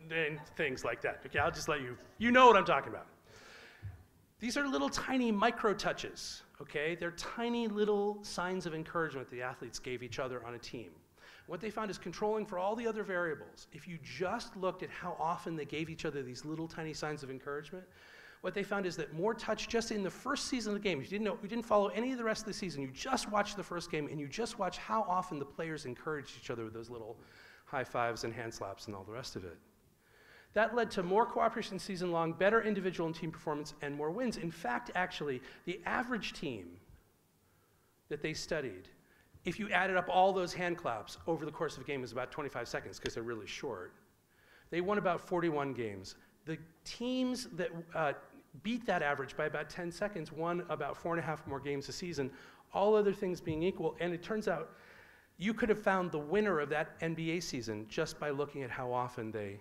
and things like that. Okay, I'll just let you know what I'm talking about. These are little tiny micro touches, okay? They're tiny little signs of encouragement the athletes gave each other on a team. What they found is controlling for all the other variables. If you just looked at how often they gave each other these little tiny signs of encouragement, what they found is that more touch just in the first season of the game. You didn't follow any of the rest of the season. You just watched the first game, and you just watched how often the players encouraged each other with those little high fives and hand slaps and all the rest of it. That led to more cooperation season long, better individual and team performance, and more wins. In fact, actually, the average team that they studied, if you added up all those hand claps over the course of a game, is about 25 seconds because they're really short. They won about 41 games. The teams that beat that average by about 10 seconds won about 4.5 more games a season, all other things being equal. And it turns out you could have found the winner of that NBA season just by looking at how often they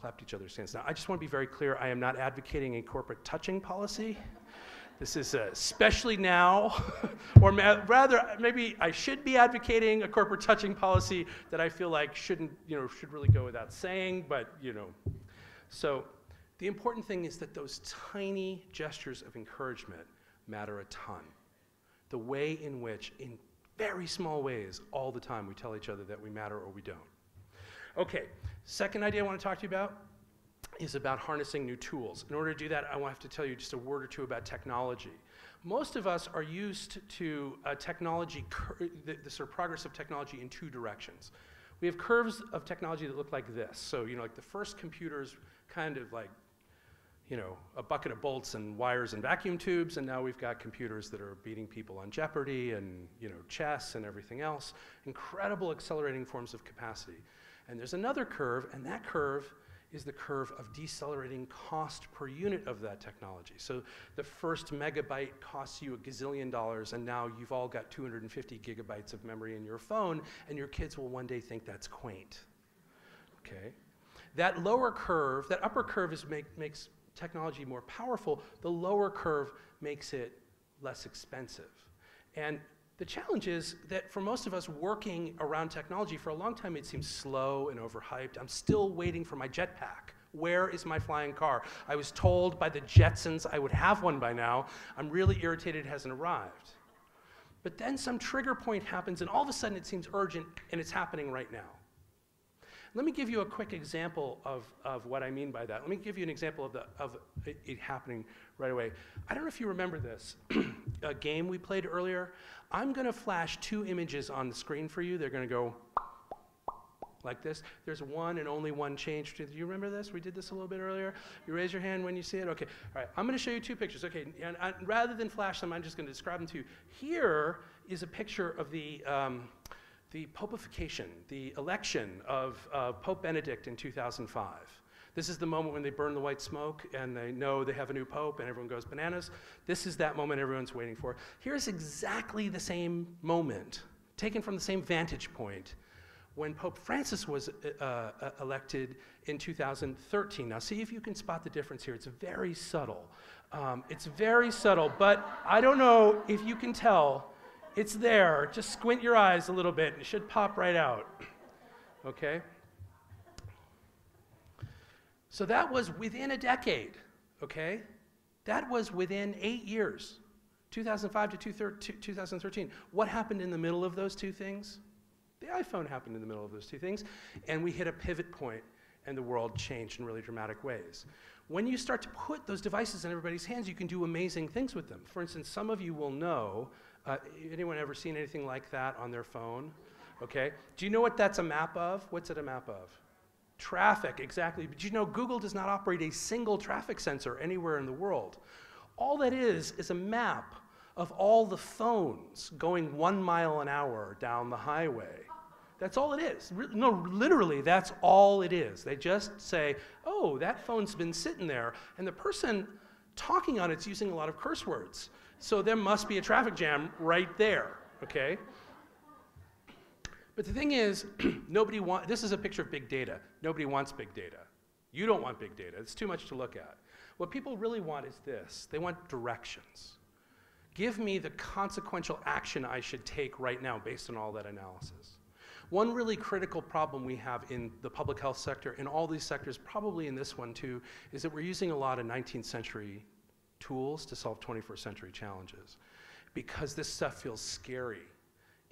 clapped each other's hands. Now, I just want to be very clear, I am not advocating a corporate touching policy. This is especially now, or rather, maybe I should be advocating a corporate touching policy that I feel like should really go without saying, but So the important thing is that those tiny gestures of encouragement matter a ton. The way in which, in very small ways, all the time, we tell each other that we matter or we don't. Okay, second idea I want to talk to you about is about harnessing new tools. In order to do that, I have to tell you just a word or two about technology. Most of us are used to technology, the sort of progress of technology in two directions. We have curves of technology that look like this. So, like the first computers kind of like, a bucket of bolts and wires and vacuum tubes, and now we've got computers that are beating people on Jeopardy and, chess and everything else. Incredible accelerating forms of capacity. And there's another curve, and that curve is the curve of decelerating cost per unit of that technology. So the first megabyte costs you $1 gazillion, and now you've all got 250 gigabytes of memory in your phone, and your kids will one day think that's quaint. Okay? That lower curve, that upper curve makes technology more powerful. The lower curve makes it less expensive. And the challenge is that for most of us working around technology, for a long time it seems slow and overhyped. I'm still waiting for my jetpack. Where is my flying car? I was told by the Jetsons I would have one by now. I'm really irritated it hasn't arrived. But then some trigger point happens, and all of a sudden it seems urgent, and it's happening right now. Let me give you a quick example of what I mean by that. Let me give you an example of it happening right away. I don't know if you remember this, a game we played earlier. I'm going to flash two images on the screen for you. They're going to go like this. There's one and only one change. Do you remember this? We did this a little bit earlier. You raise your hand when you see it? Okay. All right. I'm going to show you two pictures. Okay. And rather than flash them, I'm just going to describe them to you. Here is a picture of the popification, the election of Pope Benedict in 2005. This is the moment when they burn the white smoke and they know they have a new pope and everyone goes bananas. This is that moment everyone's waiting for. Here's exactly the same moment, taken from the same vantage point, when Pope Francis was elected in 2013. Now see if you can spot the difference here. It's very subtle. It's very subtle, but I don't know if you can tell. It's there. Just squint your eyes a little bit. It should pop right out. Okay? So that was within a decade. Okay? That was within 8 years, 2005 to 2013. What happened in the middle of those two things? The iPhone happened in the middle of those two things, and we hit a pivot point, and the world changed in really dramatic ways. When you start to put those devices in everybody's hands, you can do amazing things with them. For instance, some of you will know, anyone ever seen anything like that on their phone? Okay. Do you know what that's a map of? What's it a map of? Traffic, exactly. But you know Google does not operate a single traffic sensor anywhere in the world. All that is a map of all the phones going 1 mile an hour down the highway. That's all it is. No, literally, that's all it is. They just say, oh, that phone's been sitting there, and the person talking on it's using a lot of curse words. So there must be a traffic jam right there, okay? But the thing is, this is a picture of big data. Nobody wants big data. You don't want big data. It's too much to look at. What people really want is this. They want directions. Give me the consequential action I should take right now based on all that analysis. One really critical problem we have in the public health sector, in all these sectors, probably in this one too, is that we're using a lot of 19th century tools to solve 21st century challenges. Because this stuff feels scary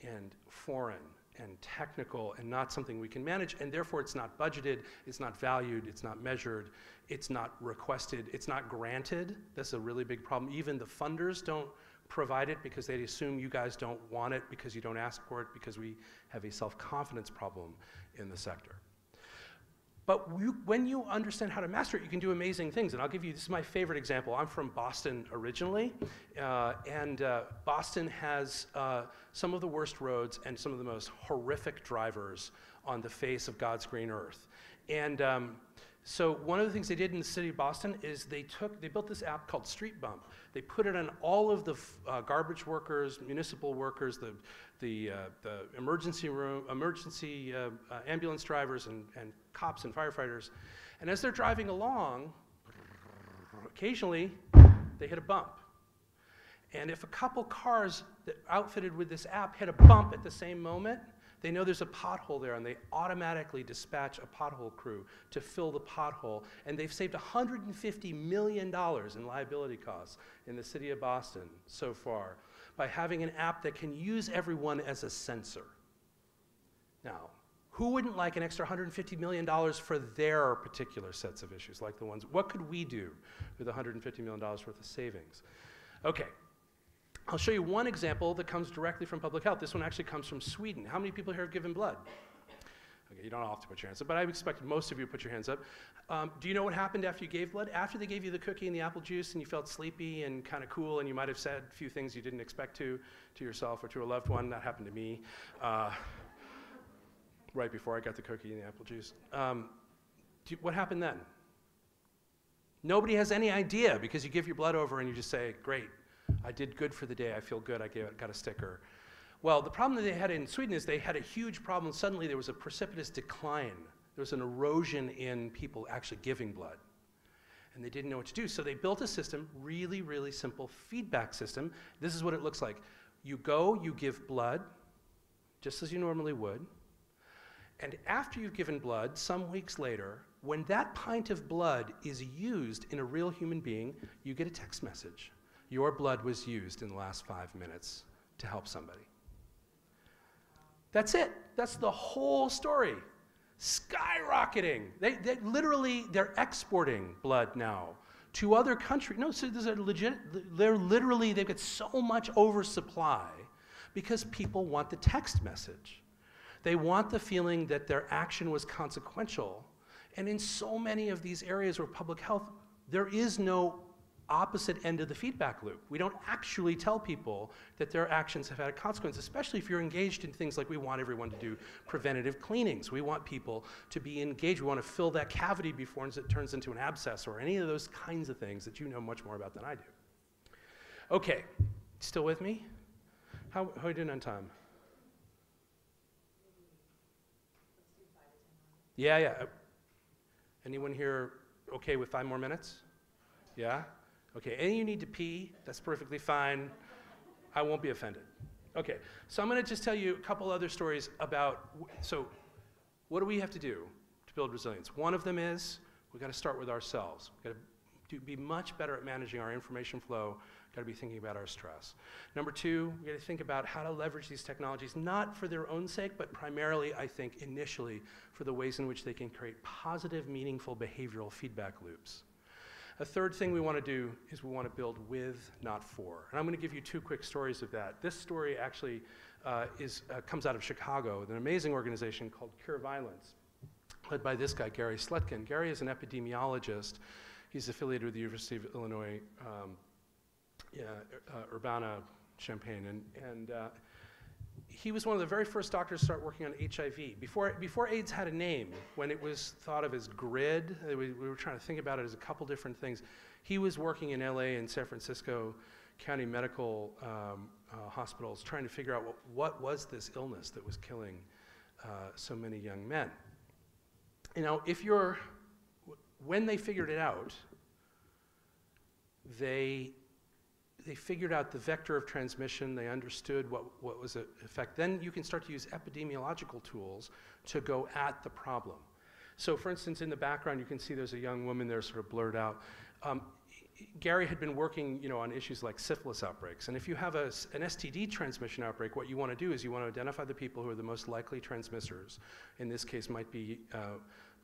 and foreign and technical and not something we can manage, and therefore it's not budgeted, it's not valued, it's not measured, it's not requested, it's not granted. That's a really big problem. Even the funders don't provide it because they assume you guys don't want it because you don't ask for it, because we have a self-confidence problem in the sector. But when you understand how to master it, you can do amazing things. And I'll give you, this is my favorite example. I'm from Boston originally, and Boston has some of the worst roads and some of the most horrific drivers on the face of God's green earth. And so one of the things they did in the city of Boston is they built this app called Street Bump. They put it on all of the garbage workers, municipal workers, the emergency room, ambulance drivers and cops and firefighters. And as they're driving along, occasionally they hit a bump. And if a couple cars that outfitted with this app hit a bump at the same moment, they know there's a pothole there, and they automatically dispatch a pothole crew to fill the pothole. And they've saved $150 million in liability costs in the city of Boston so far by having an app that can use everyone as a sensor. Now, who wouldn't like an extra $150 million for their particular sets of issues, like the ones, what could we do with $150 million worth of savings? Okay. I'll show you one example that comes directly from public health. This one actually comes from Sweden. How many people here have given blood? Okay, you don't all have to put your hands up, but I expect most of you to put your hands up. Do you know what happened after you gave blood? After they gave you the cookie and the apple juice and you felt sleepy and kind of cool and you might have said a few things you didn't expect to yourself or to a loved one. That happened to me right before I got the cookie and the apple juice. What happened then? Nobody has any idea because you give your blood over and you just say, great. I did good for the day, I feel good, got a sticker. Well, the problem that they had in Sweden is they had a huge problem. Suddenly there was a precipitous decline. There was an erosion in people actually giving blood. And they didn't know what to do, so they built a system, really, really simple feedback system. This is what it looks like. You go, you give blood, just as you normally would. And after you've given blood, some weeks later, when that pint of blood is used in a real human being, you get a text message. Your blood was used in the last 5 minutes to help somebody. That's it. That's the whole story. Skyrocketing. They're exporting blood now to other countries. No, so these are legit. They've got so much oversupply because people want the text message. They want the feeling that their action was consequential. And in so many of these areas where public health, there is no opposite end of the feedback loop. We don't actually tell people that their actions have had a consequence, especially if you're engaged in things like we want everyone to do preventative cleanings. We want people to be engaged. We want to fill that cavity before it turns into an abscess or any of those kinds of things that you know much more about than I do. Okay, still with me? How are you doing on time? Yeah. Anyone here okay with 5 more minutes? Yeah? Okay, and you need to pee, that's perfectly fine. I won't be offended. Okay, so I'm gonna just tell you a couple other stories about, so what do we have to do to build resilience? One of them is, we gotta start with ourselves. We gotta be much better at managing our information flow, gotta be thinking about our stress. Number 2, we gotta think about how to leverage these technologies, not for their own sake, but primarily, I think, initially, for the ways in which they can create positive, meaningful behavioral feedback loops. A third thing we want to do is we want to build with, not for. And I'm going to give you 2 quick stories of that. This story actually comes out of Chicago, with an amazing organization called Cure Violence, led by this guy, Gary Slutkin. Gary is an epidemiologist. He's affiliated with the University of Illinois, Urbana-Champaign. And he was one of the very first doctors to start working on HIV. Before AIDS had a name, when it was thought of as GRID, we were trying to think about it as a couple different things. He was working in LA and San Francisco County medical hospitals trying to figure out what was this illness that was killing so many young men. You know, when they figured it out, they figured out the vector of transmission, they understood what was the effect. Then you can start to use epidemiological tools to go at the problem. So for instance, in the background, you can see there's a young woman there sort of blurred out. Gary had been working on issues like syphilis outbreaks. And if you have an STD transmission outbreak, what you want to do is you want to identify the people who are the most likely transmitters. In this case, might be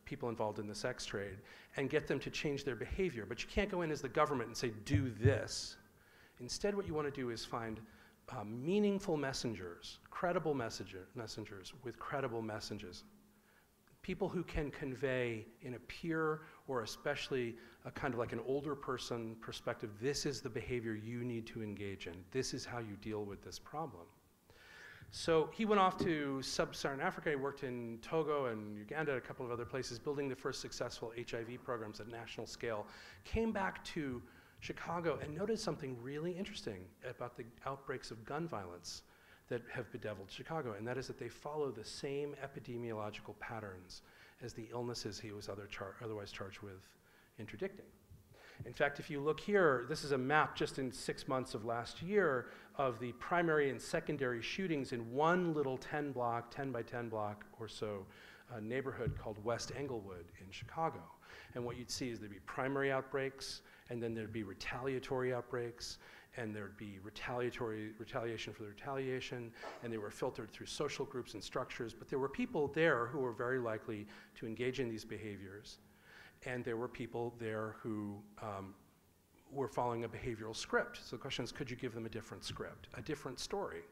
people involved in the sex trade, and get them to change their behavior. But you can't go in as the government and say, do this. Instead, what you want to do is find meaningful messengers, credible messengers with credible messages. People who can convey in a peer or especially a kind of like an older person perspective, this is the behavior you need to engage in. This is how you deal with this problem. So he went off to sub-Saharan Africa. He worked in Togo and Uganda, a couple of other places, building the first successful HIV programs at national scale. Came back to Chicago and noticed something really interesting about the outbreaks of gun violence that have bedeviled Chicago, and that is that they follow the same epidemiological patterns as the illnesses he was otherwise charged with interdicting. In fact, if you look here, this is a map just in 6 months of last year of the primary and secondary shootings in one little 10 by 10 block or so neighborhood called West Englewood in Chicago. And what you'd see is there'd be primary outbreaks, and then there'd be retaliatory outbreaks, and there'd be retaliation for the retaliation, and they were filtered through social groups and structures, but there were people there who were very likely to engage in these behaviors. And there were people there who were following a behavioral script. So the question is, could you give them a different script, a different story?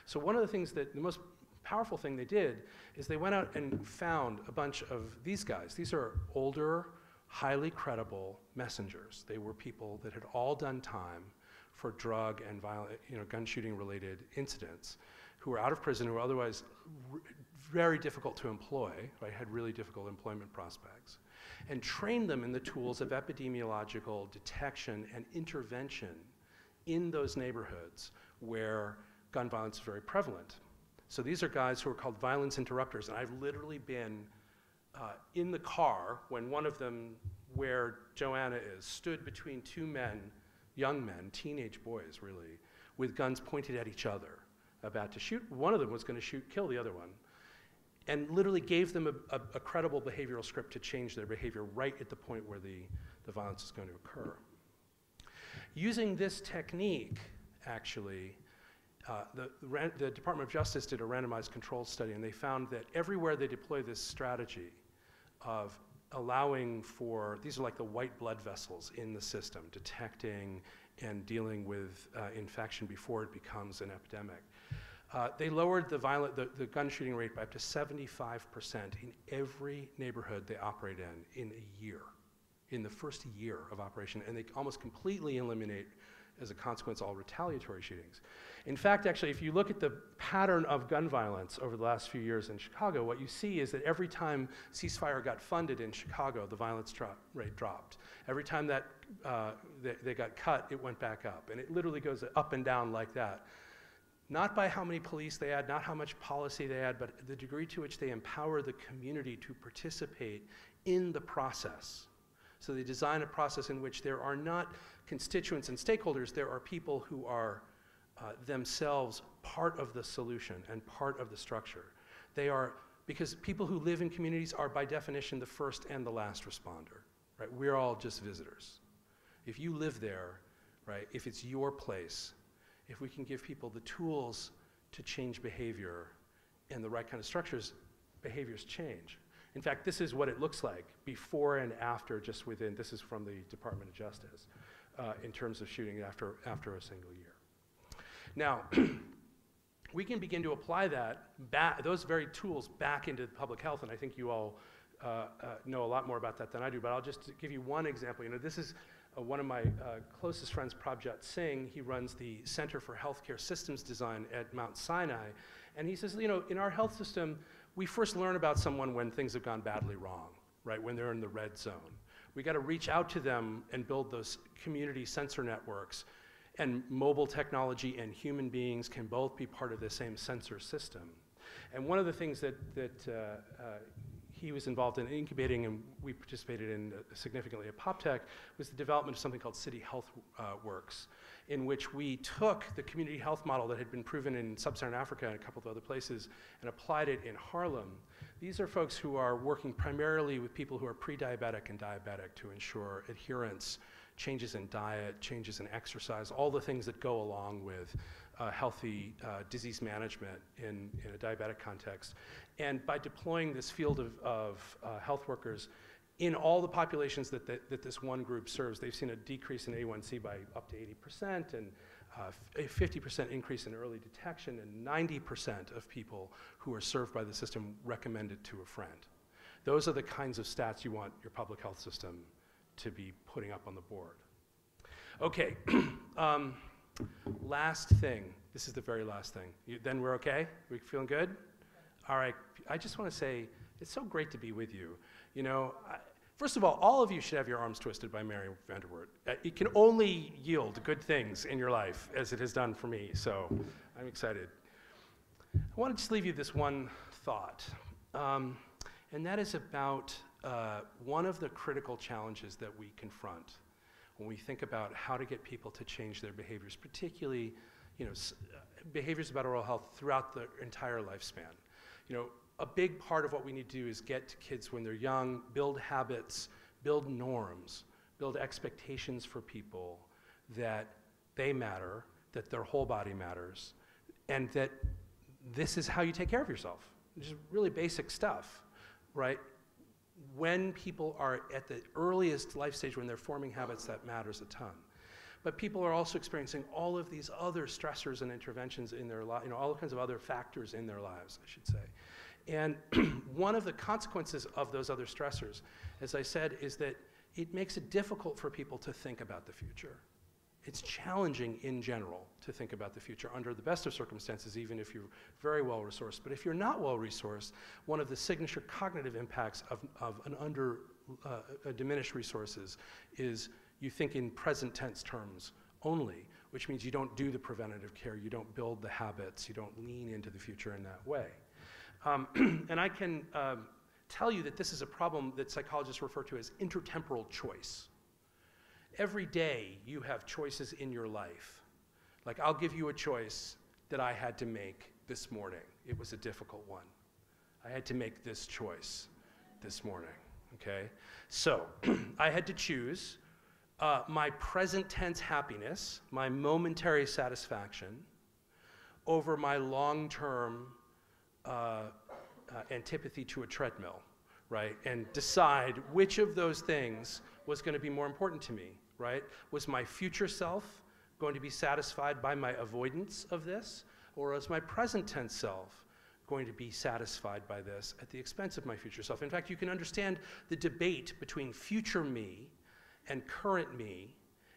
So one of the things that, the most powerful thing they did is they went out and found a bunch of these guys. These are older, highly credible messengers. They were people that had all done time for drug and violent, gun shooting related incidents, who were out of prison, who were otherwise very difficult to employ, right, had really difficult employment prospects, and trained them in the tools of epidemiological detection and intervention in those neighborhoods where gun violence is very prevalent. So these are guys who are called violence interrupters, and I've literally been in the car when one of them, where Joanna is, stood between two men, young men, teenage boys really, with guns pointed at each other, about to shoot. One of them was going to kill the other one, and literally gave them a credible behavioral script to change their behavior right at the point where the violence is going to occur. Using this technique, actually, the Department of Justice did a randomized control study, and they found that everywhere they deploy this strategy of allowing for, these are like the white blood vessels in the system, detecting and dealing with infection before it becomes an epidemic. They lowered the gun shooting rate by up to 75% in every neighborhood they operate in a year, in the first year of operation, and they almost completely eliminate, as a consequence, all retaliatory shootings. In fact, actually, if you look at the pattern of gun violence over the last few years in Chicago, what you see is that every time ceasefire got funded in Chicago, the violence rate dropped. Every time that they got cut, it went back up. And it literally goes up and down like that. Not by how many police they had, not how much policy they had, but the degree to which they empower the community to participate in the process. So they design a process in which there are not constituents and stakeholders, there are people who are themselves part of the solution and part of the structure. They are, because people who live in communities are by definition the first and the last responder, right? We're all just visitors. If you live there, right, if it's your place, if we can give people the tools to change behavior and the right kind of structures, behaviors change. In fact, this is what it looks like before and after, just within, this is from the Department of Justice, in terms of shooting after a single year. Now, we can begin to apply those very tools back into public health, and I think you all know a lot more about that than I do, but I'll just give you one example. This is one of my closest friends, Prabhat Singh. He runs the Center for Healthcare Systems Design at Mount Sinai, and he says, in our health system, we first learn about someone when things have gone badly wrong, right, when they're in the red zone. We got to reach out to them and build those community sensor networks, and mobile technology and human beings can both be part of the same sensor system. And one of the things that he was involved in incubating, and we participated in significantly at PopTech, was the development of something called City Health Works, in which we took the community health model that had been proven in sub-Saharan Africa and a couple of other places and applied it in Harlem. These are folks who are working primarily with people who are pre-diabetic and diabetic to ensure adherence, changes in diet, changes in exercise, all the things that go along with healthy disease management in a diabetic context. And by deploying this field of health workers in all the populations that this one group serves, they've seen a decrease in A1C by up to 80%, and a 50% increase in early detection, and 90% of people who are served by the system recommend it to a friend. Those are the kinds of stats you want your public health system to be putting up on the board. Okay, last thing. This is the very last thing. Then we're okay? We feeling good? All right, I just want to say, it's so great to be with you. First of all of you should have your arms twisted by Mary Vanderwoert. It can only yield good things in your life, as it has done for me, so I'm excited. I want to just leave you this one thought, and that is about one of the critical challenges that we confront when we think about how to get people to change their behaviors, particularly, behaviors about oral health throughout the entire lifespan. A big part of what we need to do is get to kids when they're young, build habits, build norms, build expectations for people that they matter, that their whole body matters, and that this is how you take care of yourself. Just really basic stuff, right? When people are at the earliest life stage, when they're forming habits, that matters a ton. But people are also experiencing all of these other stressors and interventions in their life, all kinds of other factors in their lives, I should say. And one of the consequences of those other stressors, as I said, is that it makes it difficult for people to think about the future. It's challenging in general to think about the future under the best of circumstances, even if you're very well resourced. But if you're not well resourced, one of the signature cognitive impacts of diminished resources is you think in present tense terms only, which means you don't do the preventative care, you don't build the habits, you don't lean into the future in that way. And I can tell you that this is a problem that psychologists refer to as intertemporal choice. Every day you have choices in your life. Like, I'll give you a choice that I had to make this morning. It was a difficult one. I had to make this choice this morning, okay? So I had to choose my present tense happiness, my momentary satisfaction, over my long-term antipathy to a treadmill, right? And decide which of those things was going to be more important to me, right? Was my future self going to be satisfied by my avoidance of this, or was my present tense self going to be satisfied by this at the expense of my future self? In fact, you can understand the debate between future me and current me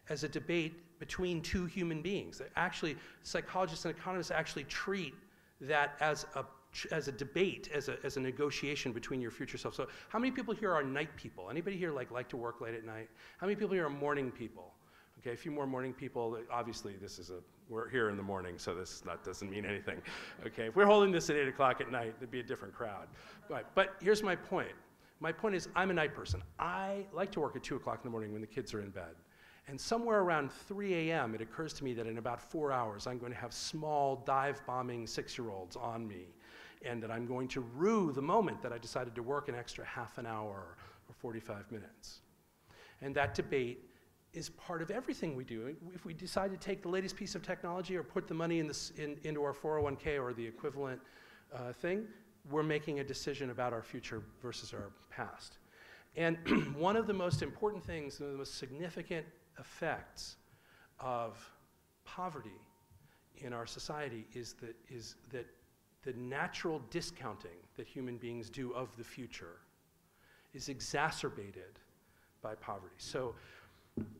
as a debate between two human beings. Actually, psychologists and economists actually treat that as a debate, as a negotiation between your future self. So how many people here are night people? Anybody here like to work late at night? How many people here are morning people? Okay, a few more morning people. Obviously, we're here in the morning, so that doesn't mean anything. Okay, if we're holding this at 8 o'clock at night, it'd be a different crowd. But here's my point. My point is, I'm a night person. I like to work at 2 o'clock in the morning when the kids are in bed. And somewhere around 3 a.m., it occurs to me that in about 4 hours, I'm going to have small dive-bombing 6-year-olds on me, and that I'm going to rue the moment that I decided to work an extra half an hour or 45 minutes. And that debate is part of everything we do. If we decide to take the latest piece of technology or put the money into our 401k or the equivalent thing, we're making a decision about our future versus our past. And one of the most important things, one of the most significant effects of poverty in our society is that the natural discounting that human beings do of the future is exacerbated by poverty. So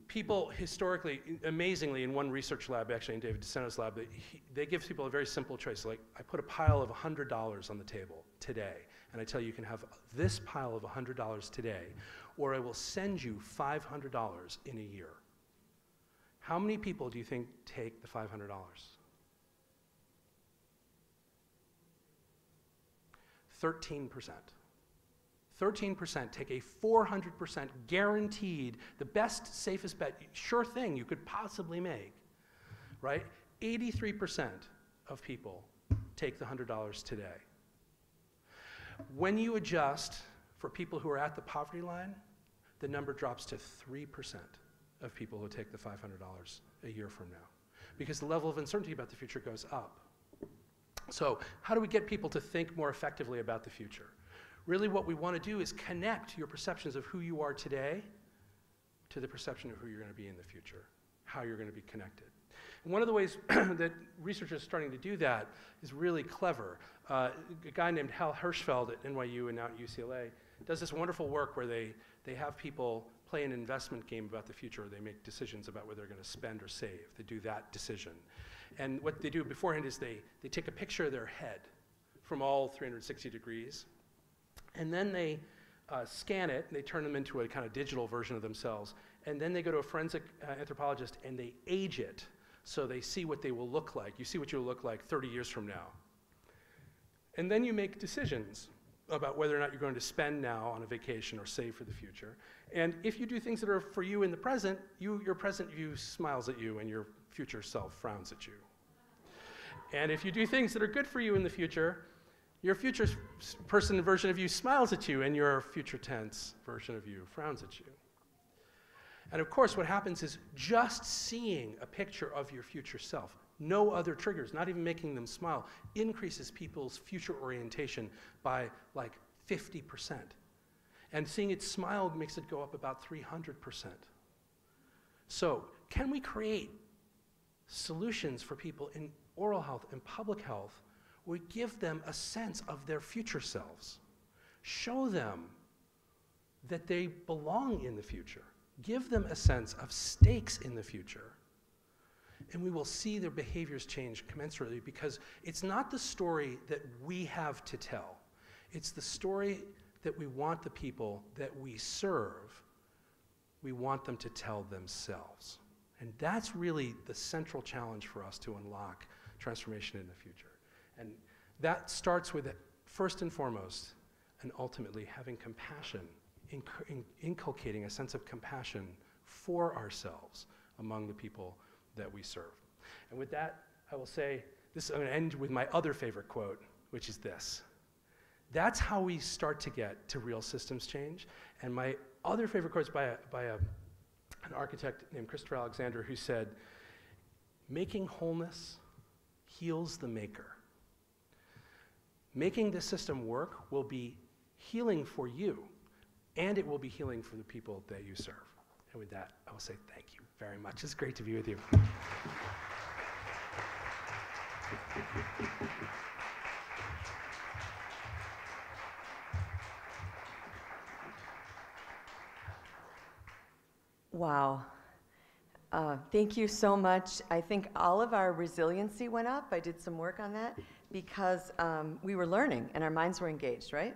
people historically, amazingly, in one research lab, actually in David DeSeno's lab, they give people a very simple choice. Like, I put a pile of $100 on the table today, and I tell you can have this pile of $100 today, or I will send you $500 in a year. How many people do you think take the $500? 13%. 13% take a 400% guaranteed, the best, safest bet, sure thing you could possibly make, right? 83% of people take the $100 today. When you adjust for people who are at the poverty line, the number drops to 3% of people who take the $500 a year from now, because the level of uncertainty about the future goes up. So how do we get people to think more effectively about the future? Really what we want to do is connect your perceptions of who you are today to the perception of who you're going to be in the future, how you're going to be connected. And one of the ways that researchers are starting to do that is really clever. A guy named Hal Hirschfeld at NYU and now at UCLA does this wonderful work where they have people play an investment game about the future. They make decisions about whether they're going to spend or save. They do that decision. And what they do beforehand is they take a picture of their head from all 360 degrees, and then they scan it, and they turn them into a kind of digital version of themselves, and then they go to a forensic anthropologist and they age it so they see what they will look like. You see what you'll look like 30 years from now. And then you make decisions about whether or not you're going to spend now on a vacation or save for the future. And if you do things that are for you in the present, your present you smiles at you and your future self frowns at you. And if you do things that are good for you in the future, your future person version of you smiles at you and your future tense version of you frowns at you. And of course, what happens is just seeing a picture of your future self, no other triggers, not even making them smile, increases people's future orientation by like 50%. And seeing it smile makes it go up about 300%. So, can we create solutions for people in oral health and public health where we give them a sense of their future selves? Show them that they belong in the future. Give them a sense of stakes in the future. And we will see their behaviors change commensurately, because it's not the story that we have to tell. It's the story that we want the people that we serve, we want them to tell themselves. And that's really the central challenge for us to unlock transformation in the future. And that starts with, first and foremost, and ultimately having compassion, inculcating a sense of compassion for ourselves among the people that we serve. And with that, I will say, I'm going to end with my other favorite quote, which is this. That's how we start to get to real systems change. And my other favorite quote is by an architect named Christopher Alexander, who said, "Making wholeness heals the maker." Making this system work will be healing for you, and it will be healing for the people that you serve. And with that, I will say thank you very much. It's great to be with you.
Wow. Thank you so much. I think all of our resiliency went up. I did some work on that because we were learning and our minds were engaged, right?